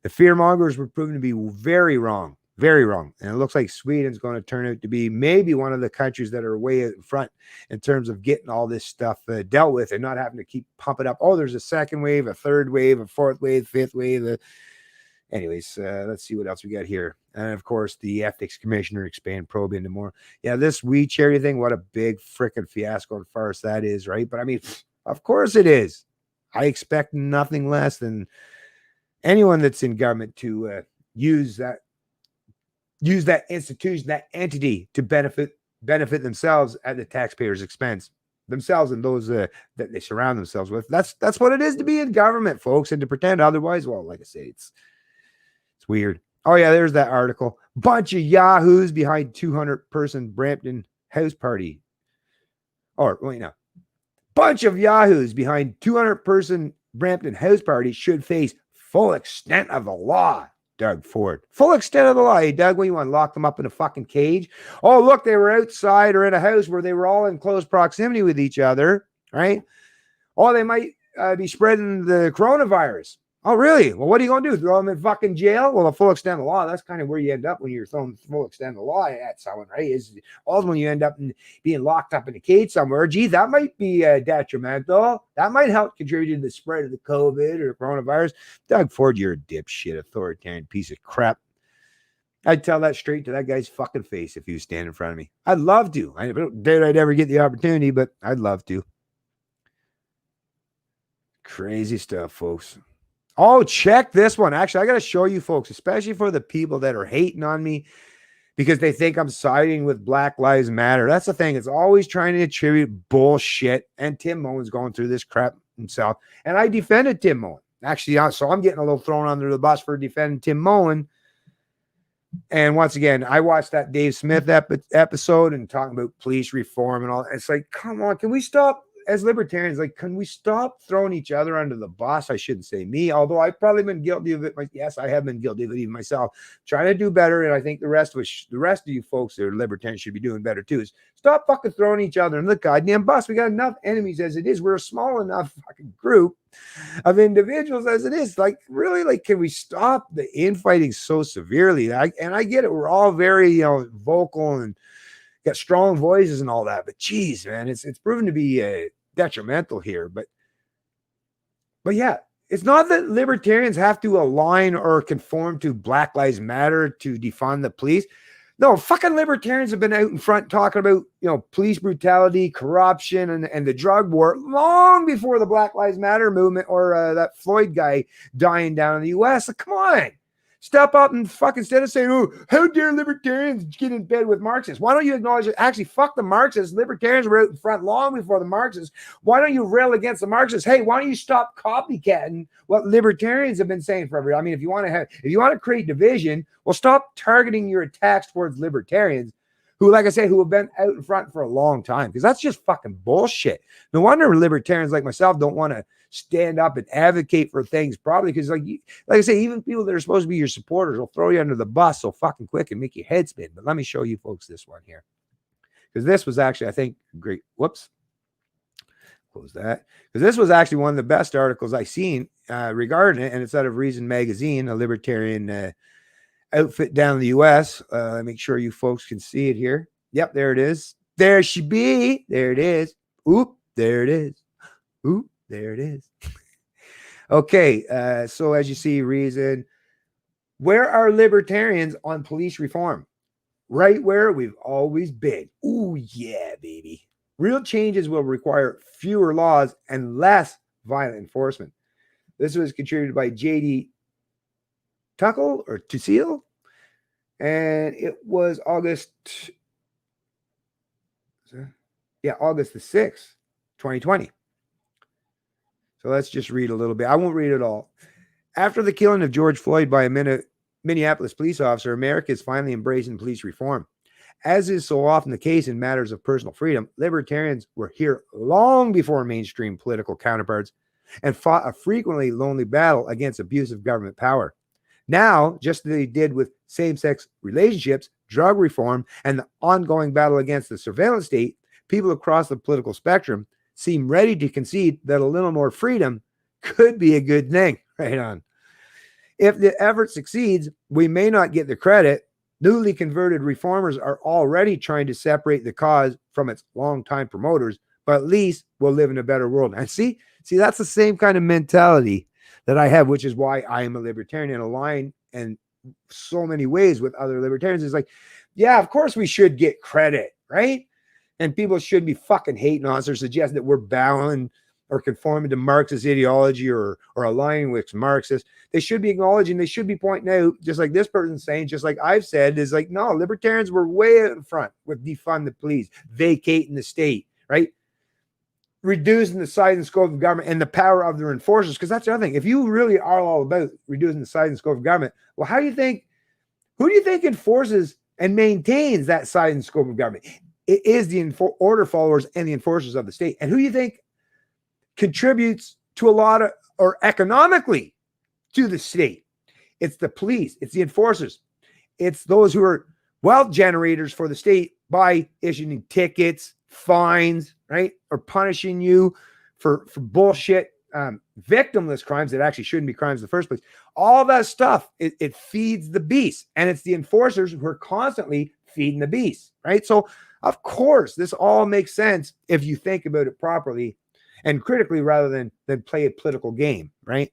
The fear mongers were proven to be very wrong. Very wrong. And it looks like Sweden's going to turn out to be maybe one of the countries that are way in front in terms of getting all this stuff dealt with and not having to keep pumping up. Oh, there's a second wave, a third wave, a fourth wave, fifth wave. Anyways, let's see what else we got here. And of course, the ethics commissioner expand probe into more. Yeah, this weed charity thing, what a big freaking fiasco and farce that is, right? But I mean, of course it is. I expect nothing less than anyone that's in government to use that institution, that entity, to benefit themselves at the taxpayers' expense, themselves and those that they surround themselves with. That's what it is to be in government, folks, and to pretend otherwise, well, like I say, it's weird. Oh yeah, there's that article. Bunch of yahoos behind 200-person Brampton house party. Or wait, no. Bunch of yahoos behind 200-person Brampton house party should face full extent of the law. Doug Ford. Full extent of the law. Hey, Doug, what, you want to lock them up in a fucking cage? Oh, look, they were outside or in a house where they were all in close proximity with each other, right? Oh, they might be spreading the coronavirus. Oh, really? Well, what are you going to do? Throw them in fucking jail? Well, a full extent of the law, that's kind of where you end up when you're throwing full extent of the law at someone, right? Is ultimately you end up being locked up in a cage somewhere. Gee, that might be detrimental. That might help contribute to the spread of the COVID or coronavirus. Doug Ford, you're a dipshit, authoritarian piece of crap. I'd tell that straight to that guy's fucking face if he was standing in front of me. I'd love to. I don't doubt I'd ever get the opportunity, but I'd love to. Crazy stuff, folks. Oh, check this one. Actually, I got to show you folks, especially for the people that are hating on me because they think I'm siding with Black Lives Matter. That's the thing. It's always trying to attribute bullshit. And Tim Moen's going through this crap himself. And I defended Tim Moen. Actually, so I'm getting a little thrown under the bus for defending Tim Moen. And once again, I watched that Dave Smith episode and talking about police reform and all. It's like, come on, can we stop? As libertarians, like, can we stop throwing each other under the bus? I shouldn't say me, although I've probably been guilty of it. Yes, I have been guilty of it even myself. Trying to do better, and I think the rest of you folks that are libertarians should be doing better too. Is stop fucking throwing each other under the goddamn bus. We got enough enemies as it is. We're a small enough fucking group of individuals as it is. Like, really, like, can we stop the infighting so severely? I get it. We're all very, vocal and got strong voices and all that, but geez, man, it's proven to be detrimental here. But yeah, it's not that libertarians have to align or conform to Black Lives Matter to defund the police. No, fucking libertarians have been out in front talking about, police brutality, corruption, and the drug war long before the Black Lives Matter movement or that Floyd guy dying down in the U.S. Like, come on. Step up and fucking, instead of saying, oh, how dare libertarians get in bed with Marxists? Why don't you acknowledge it? Actually, fuck the Marxists. Libertarians were out in front long before the Marxists. Why don't you rail against the Marxists? Hey, why don't you stop copycatting what libertarians have been saying forever? I mean, if you want to create division, well, stop targeting your attacks towards libertarians who, like I say, who have been out in front for a long time, because that's just fucking bullshit. No wonder libertarians like myself don't want to stand up and advocate for things, probably because, like I say, even people that are supposed to be your supporters will throw you under the bus so fucking quick and make your head spin. But let me show you folks this one here, because this was actually, I think, great. Whoops. Close that. Because this was actually one of the best articles I've seen regarding it, and it's out of Reason Magazine, a libertarian outfit down in the U.S. Make sure you folks can see it here. Yep, there it is. There she be. There it is. Oop, there it is. Oop, there it is. Okay, so as you see, Reason, where are libertarians on police reform? Right where we've always been. Ooh, yeah, baby. Real changes will require fewer laws and less violent enforcement. This was contributed by J.D. Tuckle or Tusil, and it was August the 6th, 2020. So let's just read a little bit. I won't read it all. After the killing of George Floyd by a Minneapolis police officer, America is finally embracing police reform. As is so often the case in matters of personal freedom, libertarians were here long before mainstream political counterparts and fought a frequently lonely battle against abusive government power. Now, just as they did with same-sex relationships, drug reform, and the ongoing battle against the surveillance state, people across the political spectrum seem ready to concede that a little more freedom could be a good thing. Right on. If the effort succeeds, we may not get the credit. Newly converted reformers are already trying to separate the cause from its longtime promoters, but at least we'll live in a better world. And see, that's the same kind of mentality that I have, which is why I am a libertarian and align in so many ways with other libertarians. It's like, yeah, of course we should get credit, right? And people shouldn't be fucking hating on us or suggesting that we're bowing or conforming to Marxist ideology or aligning with Marxists. They should be acknowledging, they should be pointing out, just like this person's saying, just like I've said, is like, no, libertarians were way out in front with defund the police, vacating the state, right? Reducing the size and scope of government and the power of their enforcers. Because that's the other thing. If you really are all about reducing the size and scope of government, well, who do you think enforces and maintains that size and scope of government? It is the order followers and the enforcers of the state. And who do you think contributes to a lot of, or economically to the state? It's the police, it's the enforcers, it's those who are wealth generators for the state by issuing tickets, fines, right? Or punishing you for bullshit, victimless crimes that actually shouldn't be crimes in the first place. All that stuff, it feeds the beast, and it's the enforcers who are constantly feeding the beast, right? So of course, this all makes sense if you think about it properly and critically rather than play a political game, right?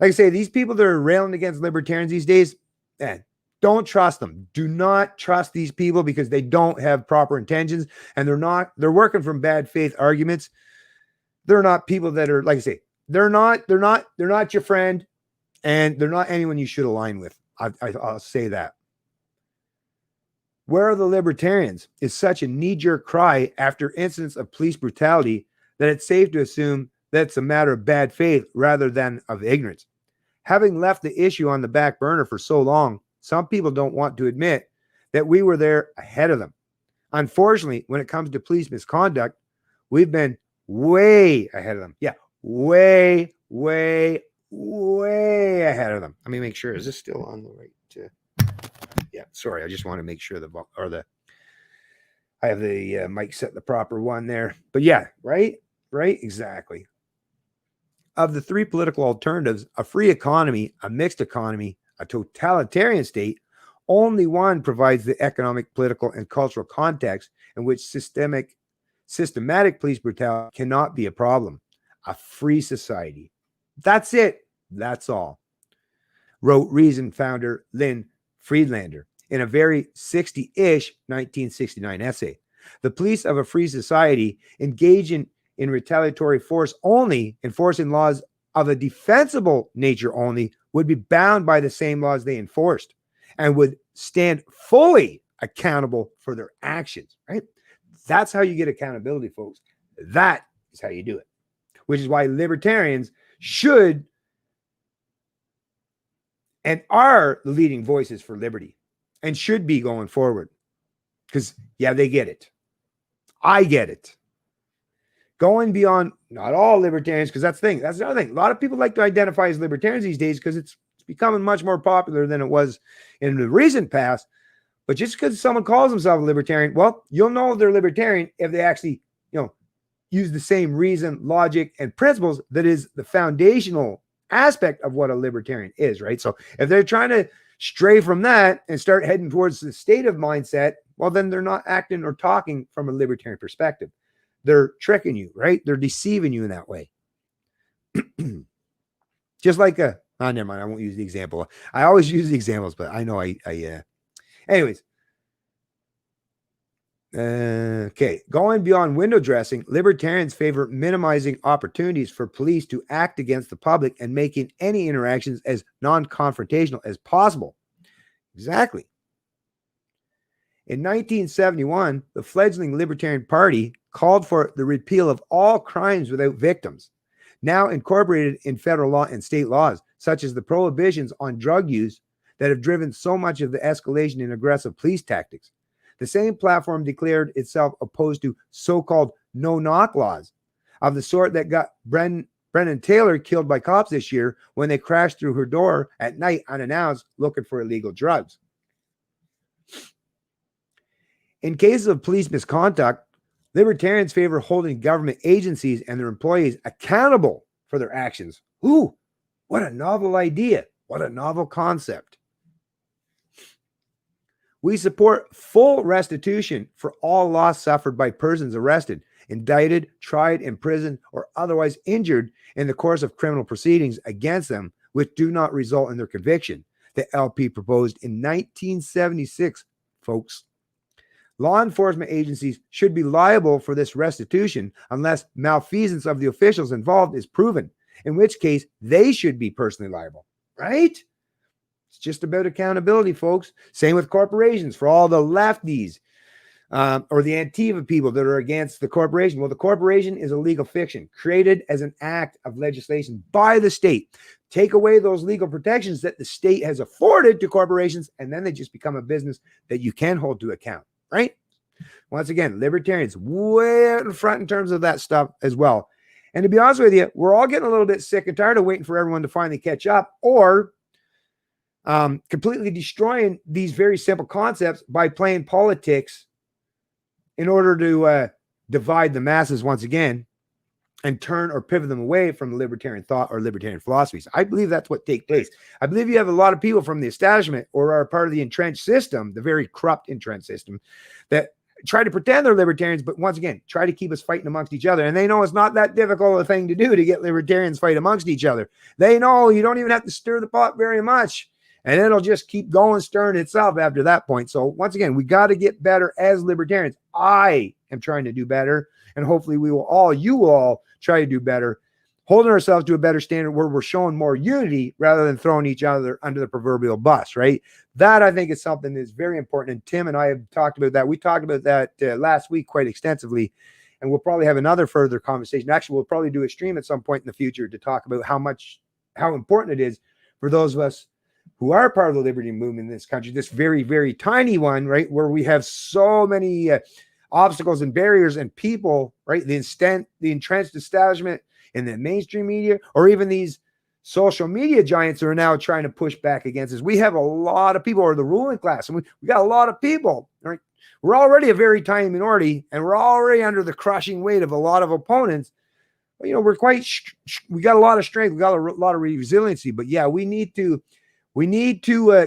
Like I say, these people that are railing against libertarians these days, man, don't trust them. Do not trust these people because they don't have proper intentions, and they're working from bad faith arguments. They're not people that are, like I say, they're not your friend, and they're not anyone you should align with. I'll say that. Where are the libertarians is such a knee-jerk cry after incidents of police brutality that it's safe to assume that it's a matter of bad faith rather than of ignorance. Having left the issue on the back burner for so long, some people don't want to admit that we were there ahead of them. Unfortunately, when it comes to police misconduct, we've been way ahead of them. Yeah, way, way, way ahead of them. Let me make sure. Is this still on the right? Yeah, sorry. I just want to make sure I have the mic set the proper one there. But yeah, right, exactly. Of the three political alternatives, a free economy, a mixed economy, a totalitarian state, only one provides the economic, political, and cultural context in which systematic police brutality cannot be a problem. A free society. That's it. That's all. Wrote Reason founder Lynn Friedlander in a very 60-ish 1969 essay. The police of a free society engage in retaliatory force only, enforcing laws of a defensible nature only, would be bound by the same laws they enforced and would stand fully accountable for their actions, right? That's how you get accountability, folks. That is how you do it, which is why libertarians should and are the leading voices for liberty and should be going forward. Because, yeah, they get it. I get it. Going beyond, not all libertarians, because that's the thing. That's the other thing. A lot of people like to identify as libertarians these days because it's becoming much more popular than it was in the recent past. But just because someone calls themselves a libertarian, well, you'll know they're libertarian if they actually, use the same reason, logic, and principles that is the foundational aspect of what a libertarian is, right? So if they're trying to stray from that and start heading towards the state of mindset, well, then they're not acting or talking from a libertarian perspective. They're tricking you, right? They're deceiving you in that way. Just like never mind. I won't use the example. I always use the examples, but I know anyways. Okay, going beyond window dressing, libertarians favor minimizing opportunities for police to act against the public and making any interactions as non-confrontational as possible. Exactly. In 1971, the fledgling Libertarian Party called for the repeal of all crimes without victims, now incorporated in federal law and state laws, such as the prohibitions on drug use that have driven so much of the escalation in aggressive police tactics. The same platform declared itself opposed to so-called no-knock laws of the sort that got Brennan Taylor killed by cops this year when they crashed through her door at night unannounced looking for illegal drugs. In cases of police misconduct, libertarians favor holding government agencies and their employees accountable for their actions. Ooh, what a novel idea. What a novel concept. We support full restitution for all loss suffered by persons arrested, indicted, tried, imprisoned, or otherwise injured in the course of criminal proceedings against them, which do not result in their conviction. The LP proposed in 1976, folks. Law enforcement agencies should be liable for this restitution unless malfeasance of the officials involved is proven, in which case they should be personally liable, right? It's just about accountability, folks. Same with corporations for all the lefties or the Antifa people that are against the corporation. Well, the corporation is a legal fiction created as an act of legislation by the state. Take away those legal protections that the state has afforded to corporations, and then they just become a business that you can hold to account, right? Once again, libertarians way out in front in terms of that stuff as well. And to be honest with you, we're all getting a little bit sick and tired of waiting for everyone to finally catch up or completely destroying these very simple concepts by playing politics in order to divide the masses once again and turn or pivot them away from the libertarian thought or libertarian philosophies. I believe that's what takes place. I believe you have a lot of people from the establishment or are part of the entrenched system, the very corrupt entrenched system, that try to pretend they're libertarians, but once again, try to keep us fighting amongst each other. And they know it's not that difficult a thing to do to get libertarians fight amongst each other. They know you don't even have to stir the pot very much. And it'll just keep going, stirring itself after that point. So once again, we got to get better as libertarians. I am trying to do better. And hopefully you will all try to do better, holding ourselves to a better standard where we're showing more unity rather than throwing each other under the proverbial bus, right? That I think is something that's very important. And Tim and I have talked about that. We talked about that last week quite extensively. And we'll probably have another further conversation. Actually, we'll probably do a stream at some point in the future to talk about how important it is for those of us who are part of the liberty movement in this country, this very, very tiny one, right, where we have so many obstacles and barriers and people, right, the entrenched establishment in the mainstream media, or even these social media giants who are now trying to push back against us. We have a lot of people, or the ruling class, and we got a lot of people, right? We're already a very tiny minority, and we're already under the crushing weight of a lot of opponents. But, you know, we got a lot of strength, we got a lot of resiliency, but yeah, we need to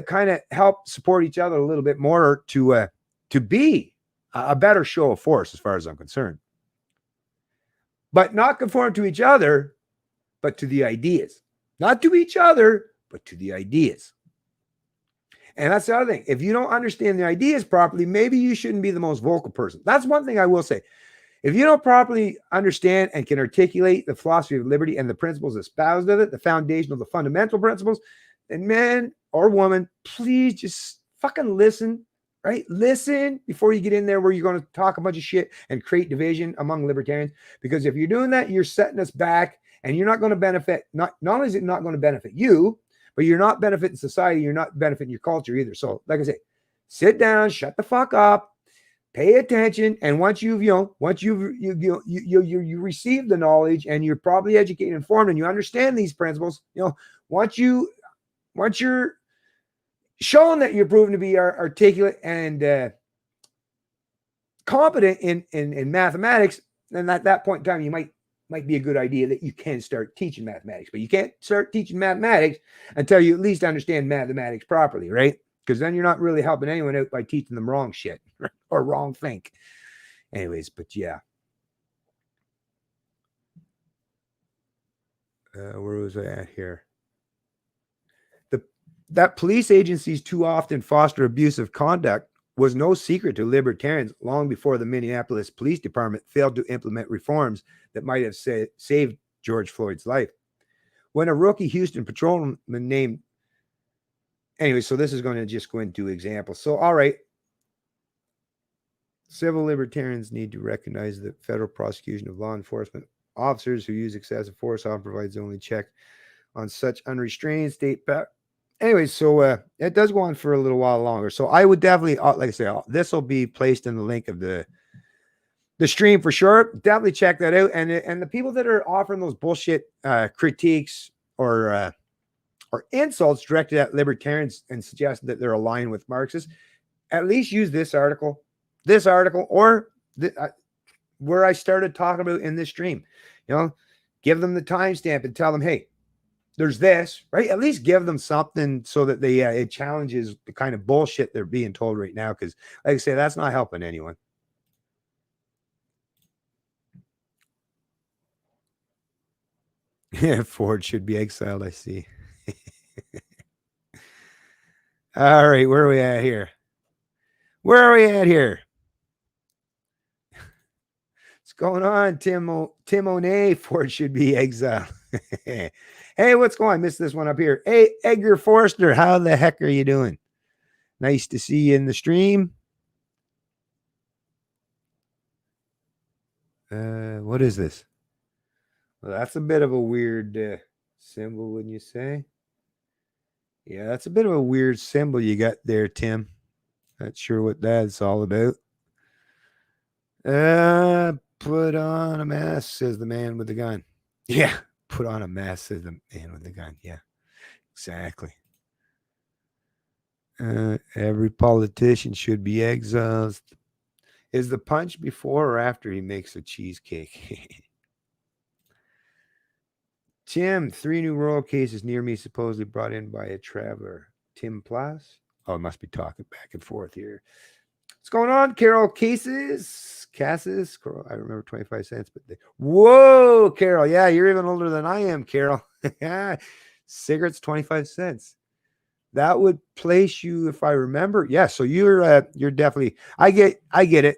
kind of help support each other a little bit more to be a better show of force as far as I'm concerned. But not conform to each other, but to the ideas. Not to each other, but to the ideas. And that's the other thing. If you don't understand the ideas properly, maybe you shouldn't be the most vocal person. That's one thing I will say. If you don't properly understand and can articulate the philosophy of liberty and the principles espoused of it, the foundational, the fundamental principles, and man or woman, please just fucking listen, right? Listen before you get in there where you're going to talk a bunch of shit and create division among libertarians. Because if you're doing that, you're setting us back and you're not going to benefit. Not only is it not going to benefit you, but you're not benefiting society. You're not benefiting your culture either. So like I say, sit down, shut the fuck up, pay attention. And once you receive the knowledge and you're probably educated, informed, and you understand these principles, once you're shown that you're proven to be articulate and competent in mathematics, then at that point in time, you might be a good idea that you can start teaching mathematics. But you can't start teaching mathematics until you at least understand mathematics properly, right? Because then you're not really helping anyone out by teaching them wrong shit or wrong think. Anyways, but yeah. Where was I at here? That police agencies too often foster abusive conduct was no secret to libertarians long before the Minneapolis Police Department failed to implement reforms that might have saved George Floyd's life. When a rookie Houston patrolman named, anyway, so this is going to just go into examples. So, all right, civil libertarians need to recognize that federal prosecution of law enforcement officers who use excessive force often provides the only check on such unrestrained state power. Anyway, so it does go on for a little while longer. So I would definitely, like I say, this will be placed in the link of the stream for sure. Definitely check that out. And the people that are offering those bullshit critiques or insults directed at libertarians and suggest that they're aligned with Marxists, at least use this article, or where I started talking about in this stream. You know, give them the timestamp and tell them, hey, there's this, right? At least give them something so that they it challenges the kind of bullshit they're being told right now. Because, like I say, that's not helping anyone. Yeah, Ford should be exiled. I see. All right, where are we at here? What's going on, Tim O'Nay? Ford should be exiled. Hey, what's going on? I missed this one up here. Hey, Edgar Forster, how the heck are you doing? Nice to see you in the stream. What is this? Well, that's a bit of a weird symbol, wouldn't you say? Yeah, that's a bit of a weird symbol you got there, Tim. Not sure what that's all about. Put on a mask, says the man with the gun. Yeah, put on a mask, says the man with the gun. Yeah, exactly. Every politician should be exiled. Is the punch before or after he makes a cheesecake? Tim, 3 new royal cases near me supposedly brought in by a traveler. Tim Plas? Oh, it must be talking back and forth here. What's going on, Carol Cassis? I remember 25 cents, but whoa, Carol. Yeah, you're even older than I am, Carol. Cigarettes, 25 cents. That would place you, if I remember. Yeah, so you're definitely, I get it.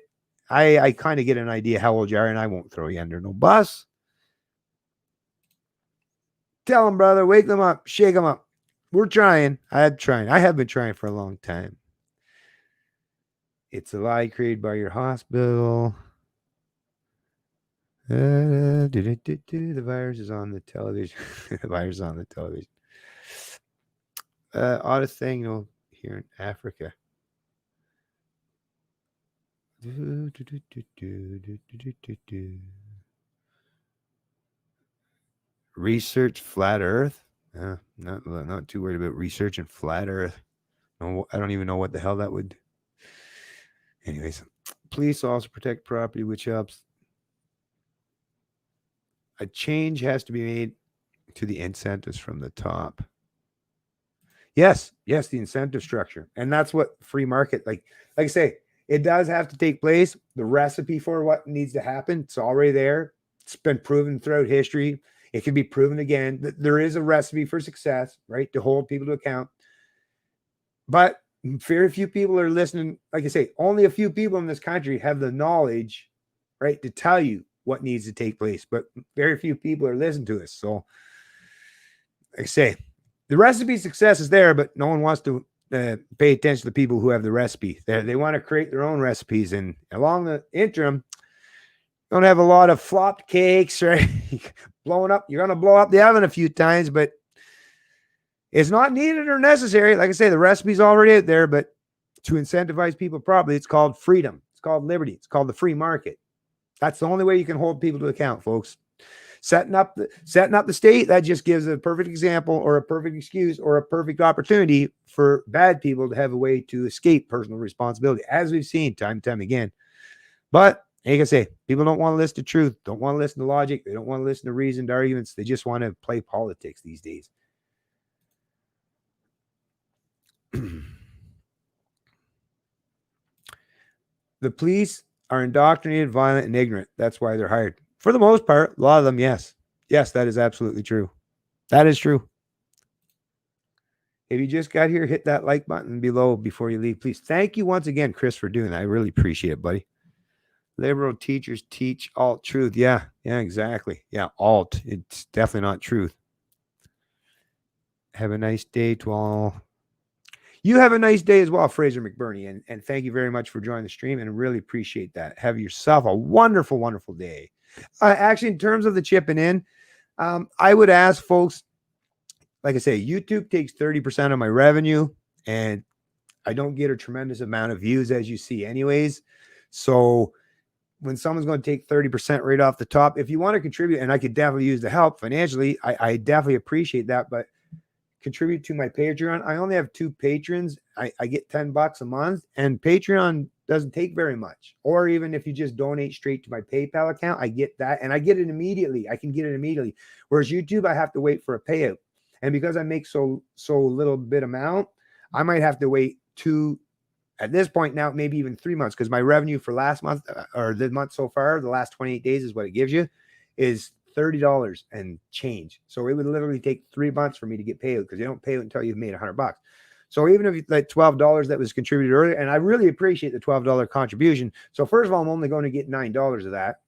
I kind of get an idea how old you are, and I won't throw you under no bus. Tell them, brother, wake them up, shake them up. We're trying. I have been trying for a long time. It's a lie created by your hospital. The virus is on the television. The virus is on the television. Oddest thing, here in Africa. Research flat Earth. Not too worried about researching flat Earth. No, I don't even know what the hell that would. Anyways, police also protect property, which helps. A change has to be made to the incentives from the top. Yes, the incentive structure. And that's what free market, like I say, it does have to take place. The recipe for what needs to happen, it's already there. It's been proven throughout history. It can be proven again that there is a recipe for success, right? To hold people to account. But very few people are listening. Like I say, only a few people in this country have the knowledge, right, to tell you what needs to take place. But very few people are listening to us. So, like I say, the recipe success is there, but no one wants to pay attention to the people who have the recipe. They want to create their own recipes. And along the interim, don't have a lot of flopped cakes, right? Blowing up. You're going to blow up the oven a few times, but it's not needed or necessary. Like I say, the recipe's already out there, but to incentivize people properly, it's called freedom. It's called liberty. It's called the free market. That's the only way you can hold people to account, folks. Setting up the state, that just gives a perfect example or a perfect excuse or a perfect opportunity for bad people to have a way to escape personal responsibility, as we've seen time and time again. But like I say, people don't want to listen to truth, don't want to listen to logic, they don't want to listen to reasoned arguments. They just want to play politics these days. The police are indoctrinated, violent, and ignorant. That's why they're hired. For the most part, a lot of them, yes. Yes, that is absolutely true. That is true. If you just got here, hit that like button below before you leave, please. Thank you once again, Chris, for doing that. I really appreciate it, buddy. Liberal teachers teach alt truth. Yeah, exactly. Yeah, alt. It's definitely not truth. Have a nice day to all. You have a nice day as well, Fraser McBurney, and thank you very much for joining the stream, and really appreciate that. Have yourself a wonderful, wonderful day. Actually, in terms of the chipping in, I would ask folks, like I say, YouTube takes 30% of my revenue, and I don't get a tremendous amount of views, as you see anyways. So when someone's going to take 30% right off the top, if you want to contribute, and I could definitely use the help financially, I definitely appreciate that, but contribute to my Patreon. I only have 2 patrons. I get $10 a month, and Patreon doesn't take very much. Or even if you just donate straight to my PayPal account, I get that, and I get it immediately. I can get it immediately. Whereas YouTube, I have to wait for a payout. And because I make so little bit amount, I might have to wait 2, at this point now, maybe even 3 months, because my revenue for last month or the month so far, the last 28 days is what it gives you, is $30 and change. So it would literally take 3 months for me to get paid, because you don't pay it until you've made $100. So even if like $12 that was contributed earlier, and I really appreciate the $12 contribution. So first of all, I'm only going to get $9 of that,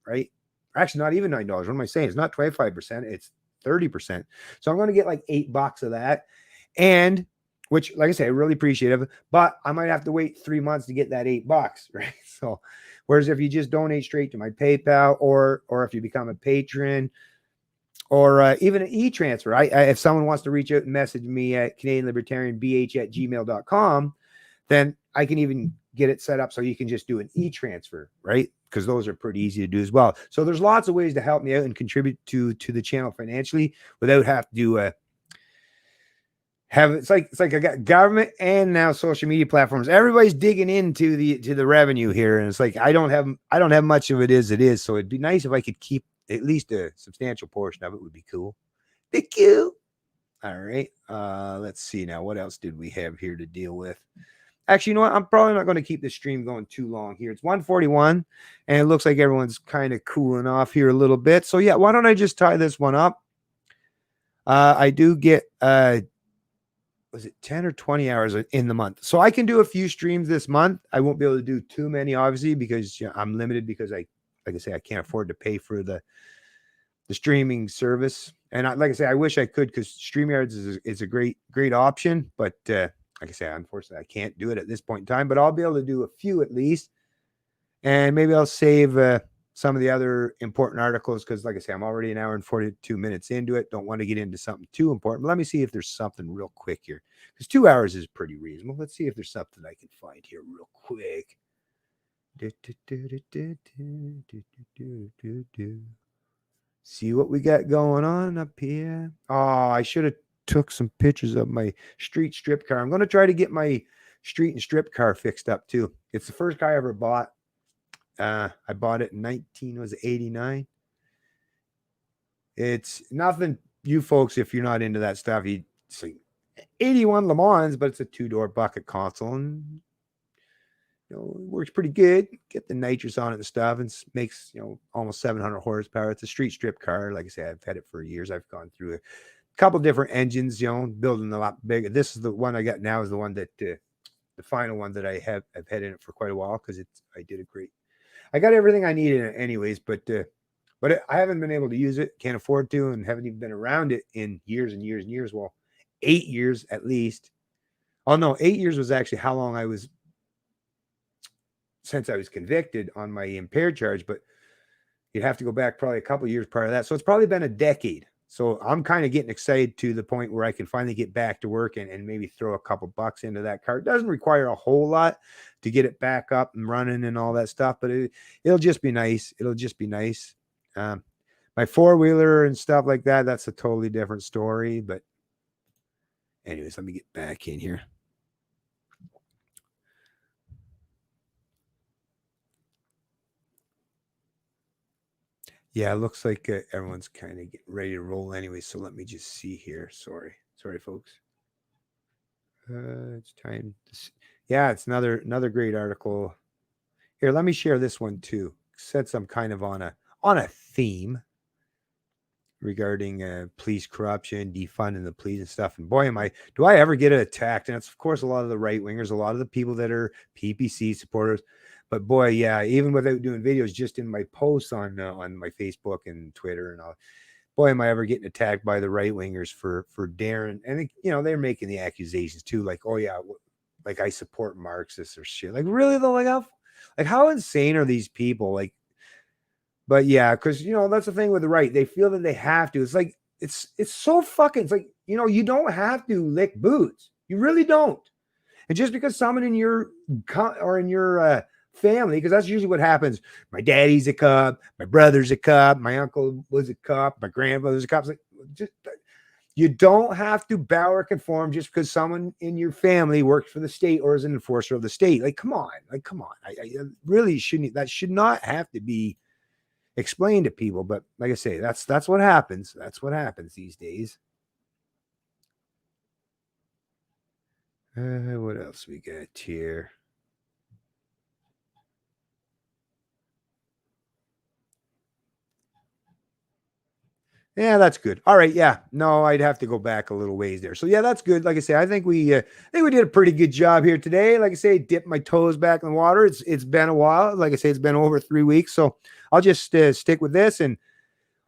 right? Actually, not even $9. What am I saying? It's not 25%, it's 30%. So I'm going to get like $8 of that. And which, like I say, I really appreciate it, but I might have to wait 3 months to get that $8, right? So, whereas if you just donate straight to my PayPal, or if you become a patron, or even an e-transfer, if someone wants to reach out and message me at CanadianLibertarianBH@gmail.com, then I can even get it set up so you can just do an e-transfer, right? Because those are pretty easy to do as well. So there's lots of ways to help me out and contribute to the channel financially without having to it's like I got government and now social media platforms. Everybody's digging into the revenue here, and it's like I don't have much of it as it is. So it'd be nice if I could keep at least a substantial portion of it. Would be cool. Thank you. All right. Let's see now. What else did we have here to deal with? Actually, you know what? I'm probably not going to keep this stream going too long here. It's 1:41, and it looks like everyone's kind of cooling off here a little bit. So yeah, why don't I just tie this one up? I do get was it 10 or 20 hours in the month? So I can do a few streams this month. I won't be able to do too many, obviously, because I'm limited, because like I say, I can't afford to pay for the streaming service. And like I say, I wish I could, because StreamYards is a great option. But like I say, unfortunately, I can't do it at this point in time. But I'll be able to do a few at least. And maybe I'll save some of the other important articles, because like I say, I'm already an hour and 42 minutes into it. Don't want to get into something too important. But let me see if there's something real quick here, because 2 hours is pretty reasonable. Let's see if there's something I can find here real quick. See what we got going on up here. Oh, I should have took some pictures of my street strip car. I'm going to try to get my street and strip car fixed up too. It's the first car I ever bought. I bought it in 1989. It's nothing, you folks, if you're not into that stuff, it's like 81 Le Mans, but it's a 2-door bucket console, and it works pretty good. Get the nitrous on it and stuff, and makes almost 700 horsepower. It's a street strip car. Like I say, I've had it for years. I've gone through a couple different engines, building a lot bigger. This is the one I got now, is the one that the final one that I've had in it for quite a while, because I got everything I need in it anyways, but I haven't been able to use it, can't afford to, and haven't even been around it in years and years and years. Well, 8 years at least. Oh no, 8 years was actually how long I was since I was convicted on my impaired charge, but you'd have to go back probably a couple of years prior to that. So it's probably been a decade. So I'm kind of getting excited to the point where I can finally get back to work and maybe throw a couple bucks into that car. It doesn't require a whole lot to get it back up and running and all that stuff, but it'll just be nice. It'll just be nice. My four-wheeler and stuff like that, that's a totally different story. But anyways, let me get back in here. Yeah, it looks like everyone's kind of getting ready to roll anyway. So let me just see here. Sorry, folks. It's time. Yeah, it's another great article. Here, let me share this one too. Since I'm kind of on a theme. regarding police corruption, defunding the police and stuff. And boy, do I ever get attacked. And it's, of course, a lot of the right wingers, a lot of the people that are PPC supporters. But boy, yeah, even without doing videos, just in my posts on my Facebook and Twitter and all, boy, am I ever getting attacked by the right wingers for daring. And, they're making the accusations too, like, oh, yeah, like I support Marxists or shit. Like, really, though? Like how insane are these people? Like, but yeah, because that's the thing with the right. They feel that they have to. It's like it's so fucking. It's like you don't have to lick boots. You really don't. And just because someone in your family, because that's usually what happens. My daddy's a cop. My brother's a cop. My uncle was a cop. My grandfather's a cop. It's like, you don't have to bow or conform just because someone in your family works for the state or is an enforcer of the state. Like, come on. I really shouldn't. That should not have to be explain to people. But like I say, that's what happens. That's what happens these days. What else we got here? Yeah, that's good. All right. Yeah. No, I'd have to go back a little ways there. So yeah, that's good. Like I say, I think we did a pretty good job here today. Like I say, dip my toes back in the water. It's been a while. Like I say, it's been over 3 weeks. So I'll just stick with this, and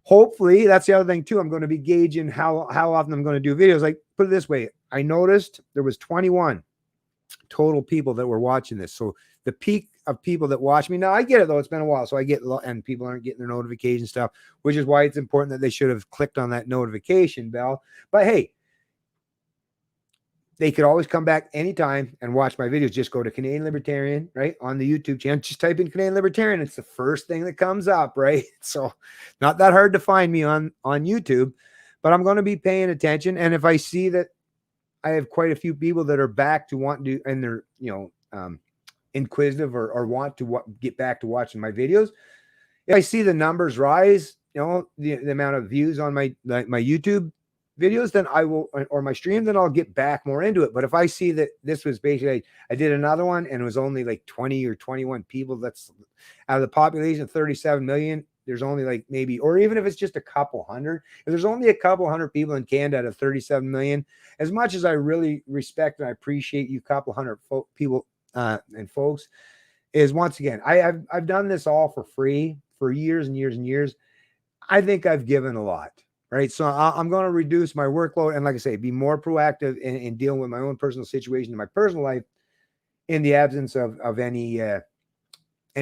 hopefully that's the other thing too. I'm going to be gauging how often I'm going to do videos. Like, put it this way, I noticed there was 21 total people that were watching this. So the peak of people that watch me now, I get it though, it's been a while, so I get, and people aren't getting their notification stuff, which is why it's important that they should have clicked on that notification bell. But hey, they could always come back anytime and watch my videos. Just go to Canadian Libertarian, right, on the YouTube channel. Just type in Canadian Libertarian. It's the first thing that comes up, right? So not that hard to find me on YouTube, but I'm going to be paying attention. And if I see that I have quite a few people that are back to want to, and they're, inquisitive or want to get back to watching my videos. If I see the numbers rise, the amount of views on my YouTube videos, then I will, or my stream, then I'll get back more into it. But if I see that this was basically, I did another one and it was only like 20 or 21 people, that's out of the population of 37 million. There's only like maybe, or even if it's just a couple hundred, if there's only a couple hundred people in Canada out of 37 million, as much as I really respect and I appreciate you couple hundred people and folks, is once again, I've done this all for free for years and years and years. I think I've given a lot, right? So I'm going to reduce my workload and, like I say, be more proactive in dealing with my own personal situation in my personal life, in the absence of any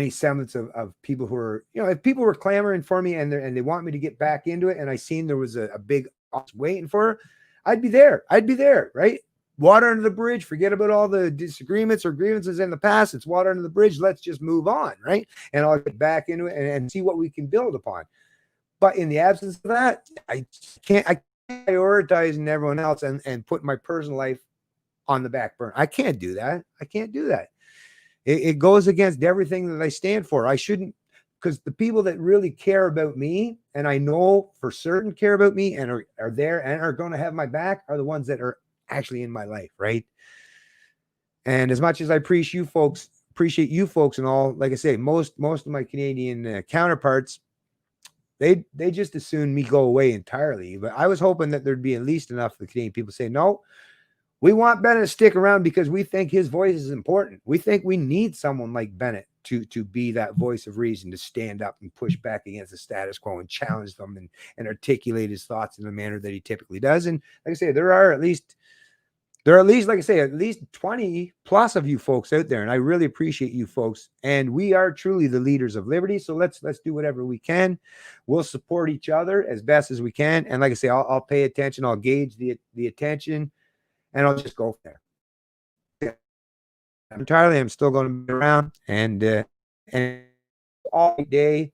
semblance of people who are, if people were clamoring for me and they want me to get back into it, and I seen there was a big waiting for her, I'd be there, right? Water under the bridge. Forget about all the disagreements or grievances in the past. It's water under the bridge. Let's just move on, right? And I'll get back into it and see what we can build upon. But in the absence of that, I can't prioritize everyone else and put my personal life on the back burner. I can't do that. It goes against everything that I stand for. I shouldn't, because the people that really care about me, and I know for certain care about me and are there and are going to have my back, are the ones that are actually in my life, right? And as much as I appreciate you folks and all, like I say, most of my Canadian counterparts, they just as soon me go away entirely. But I was hoping that there'd be at least enough of the Canadian people say, no, we want Bennett to stick around because we think his voice is important. We think we need someone like Bennett to be that voice of reason, to stand up and push back against the status quo and challenge them and articulate his thoughts in the manner that he typically does. And like I say, there are at least, like I say, at least 20 plus of you folks out there. And I really appreciate you folks. And we are truly the leaders of liberty. So let's do whatever we can. We'll support each other as best as we can. And like I say, I'll pay attention. I'll gauge the attention, and I'll just go from there. I'm still going to be around and all day.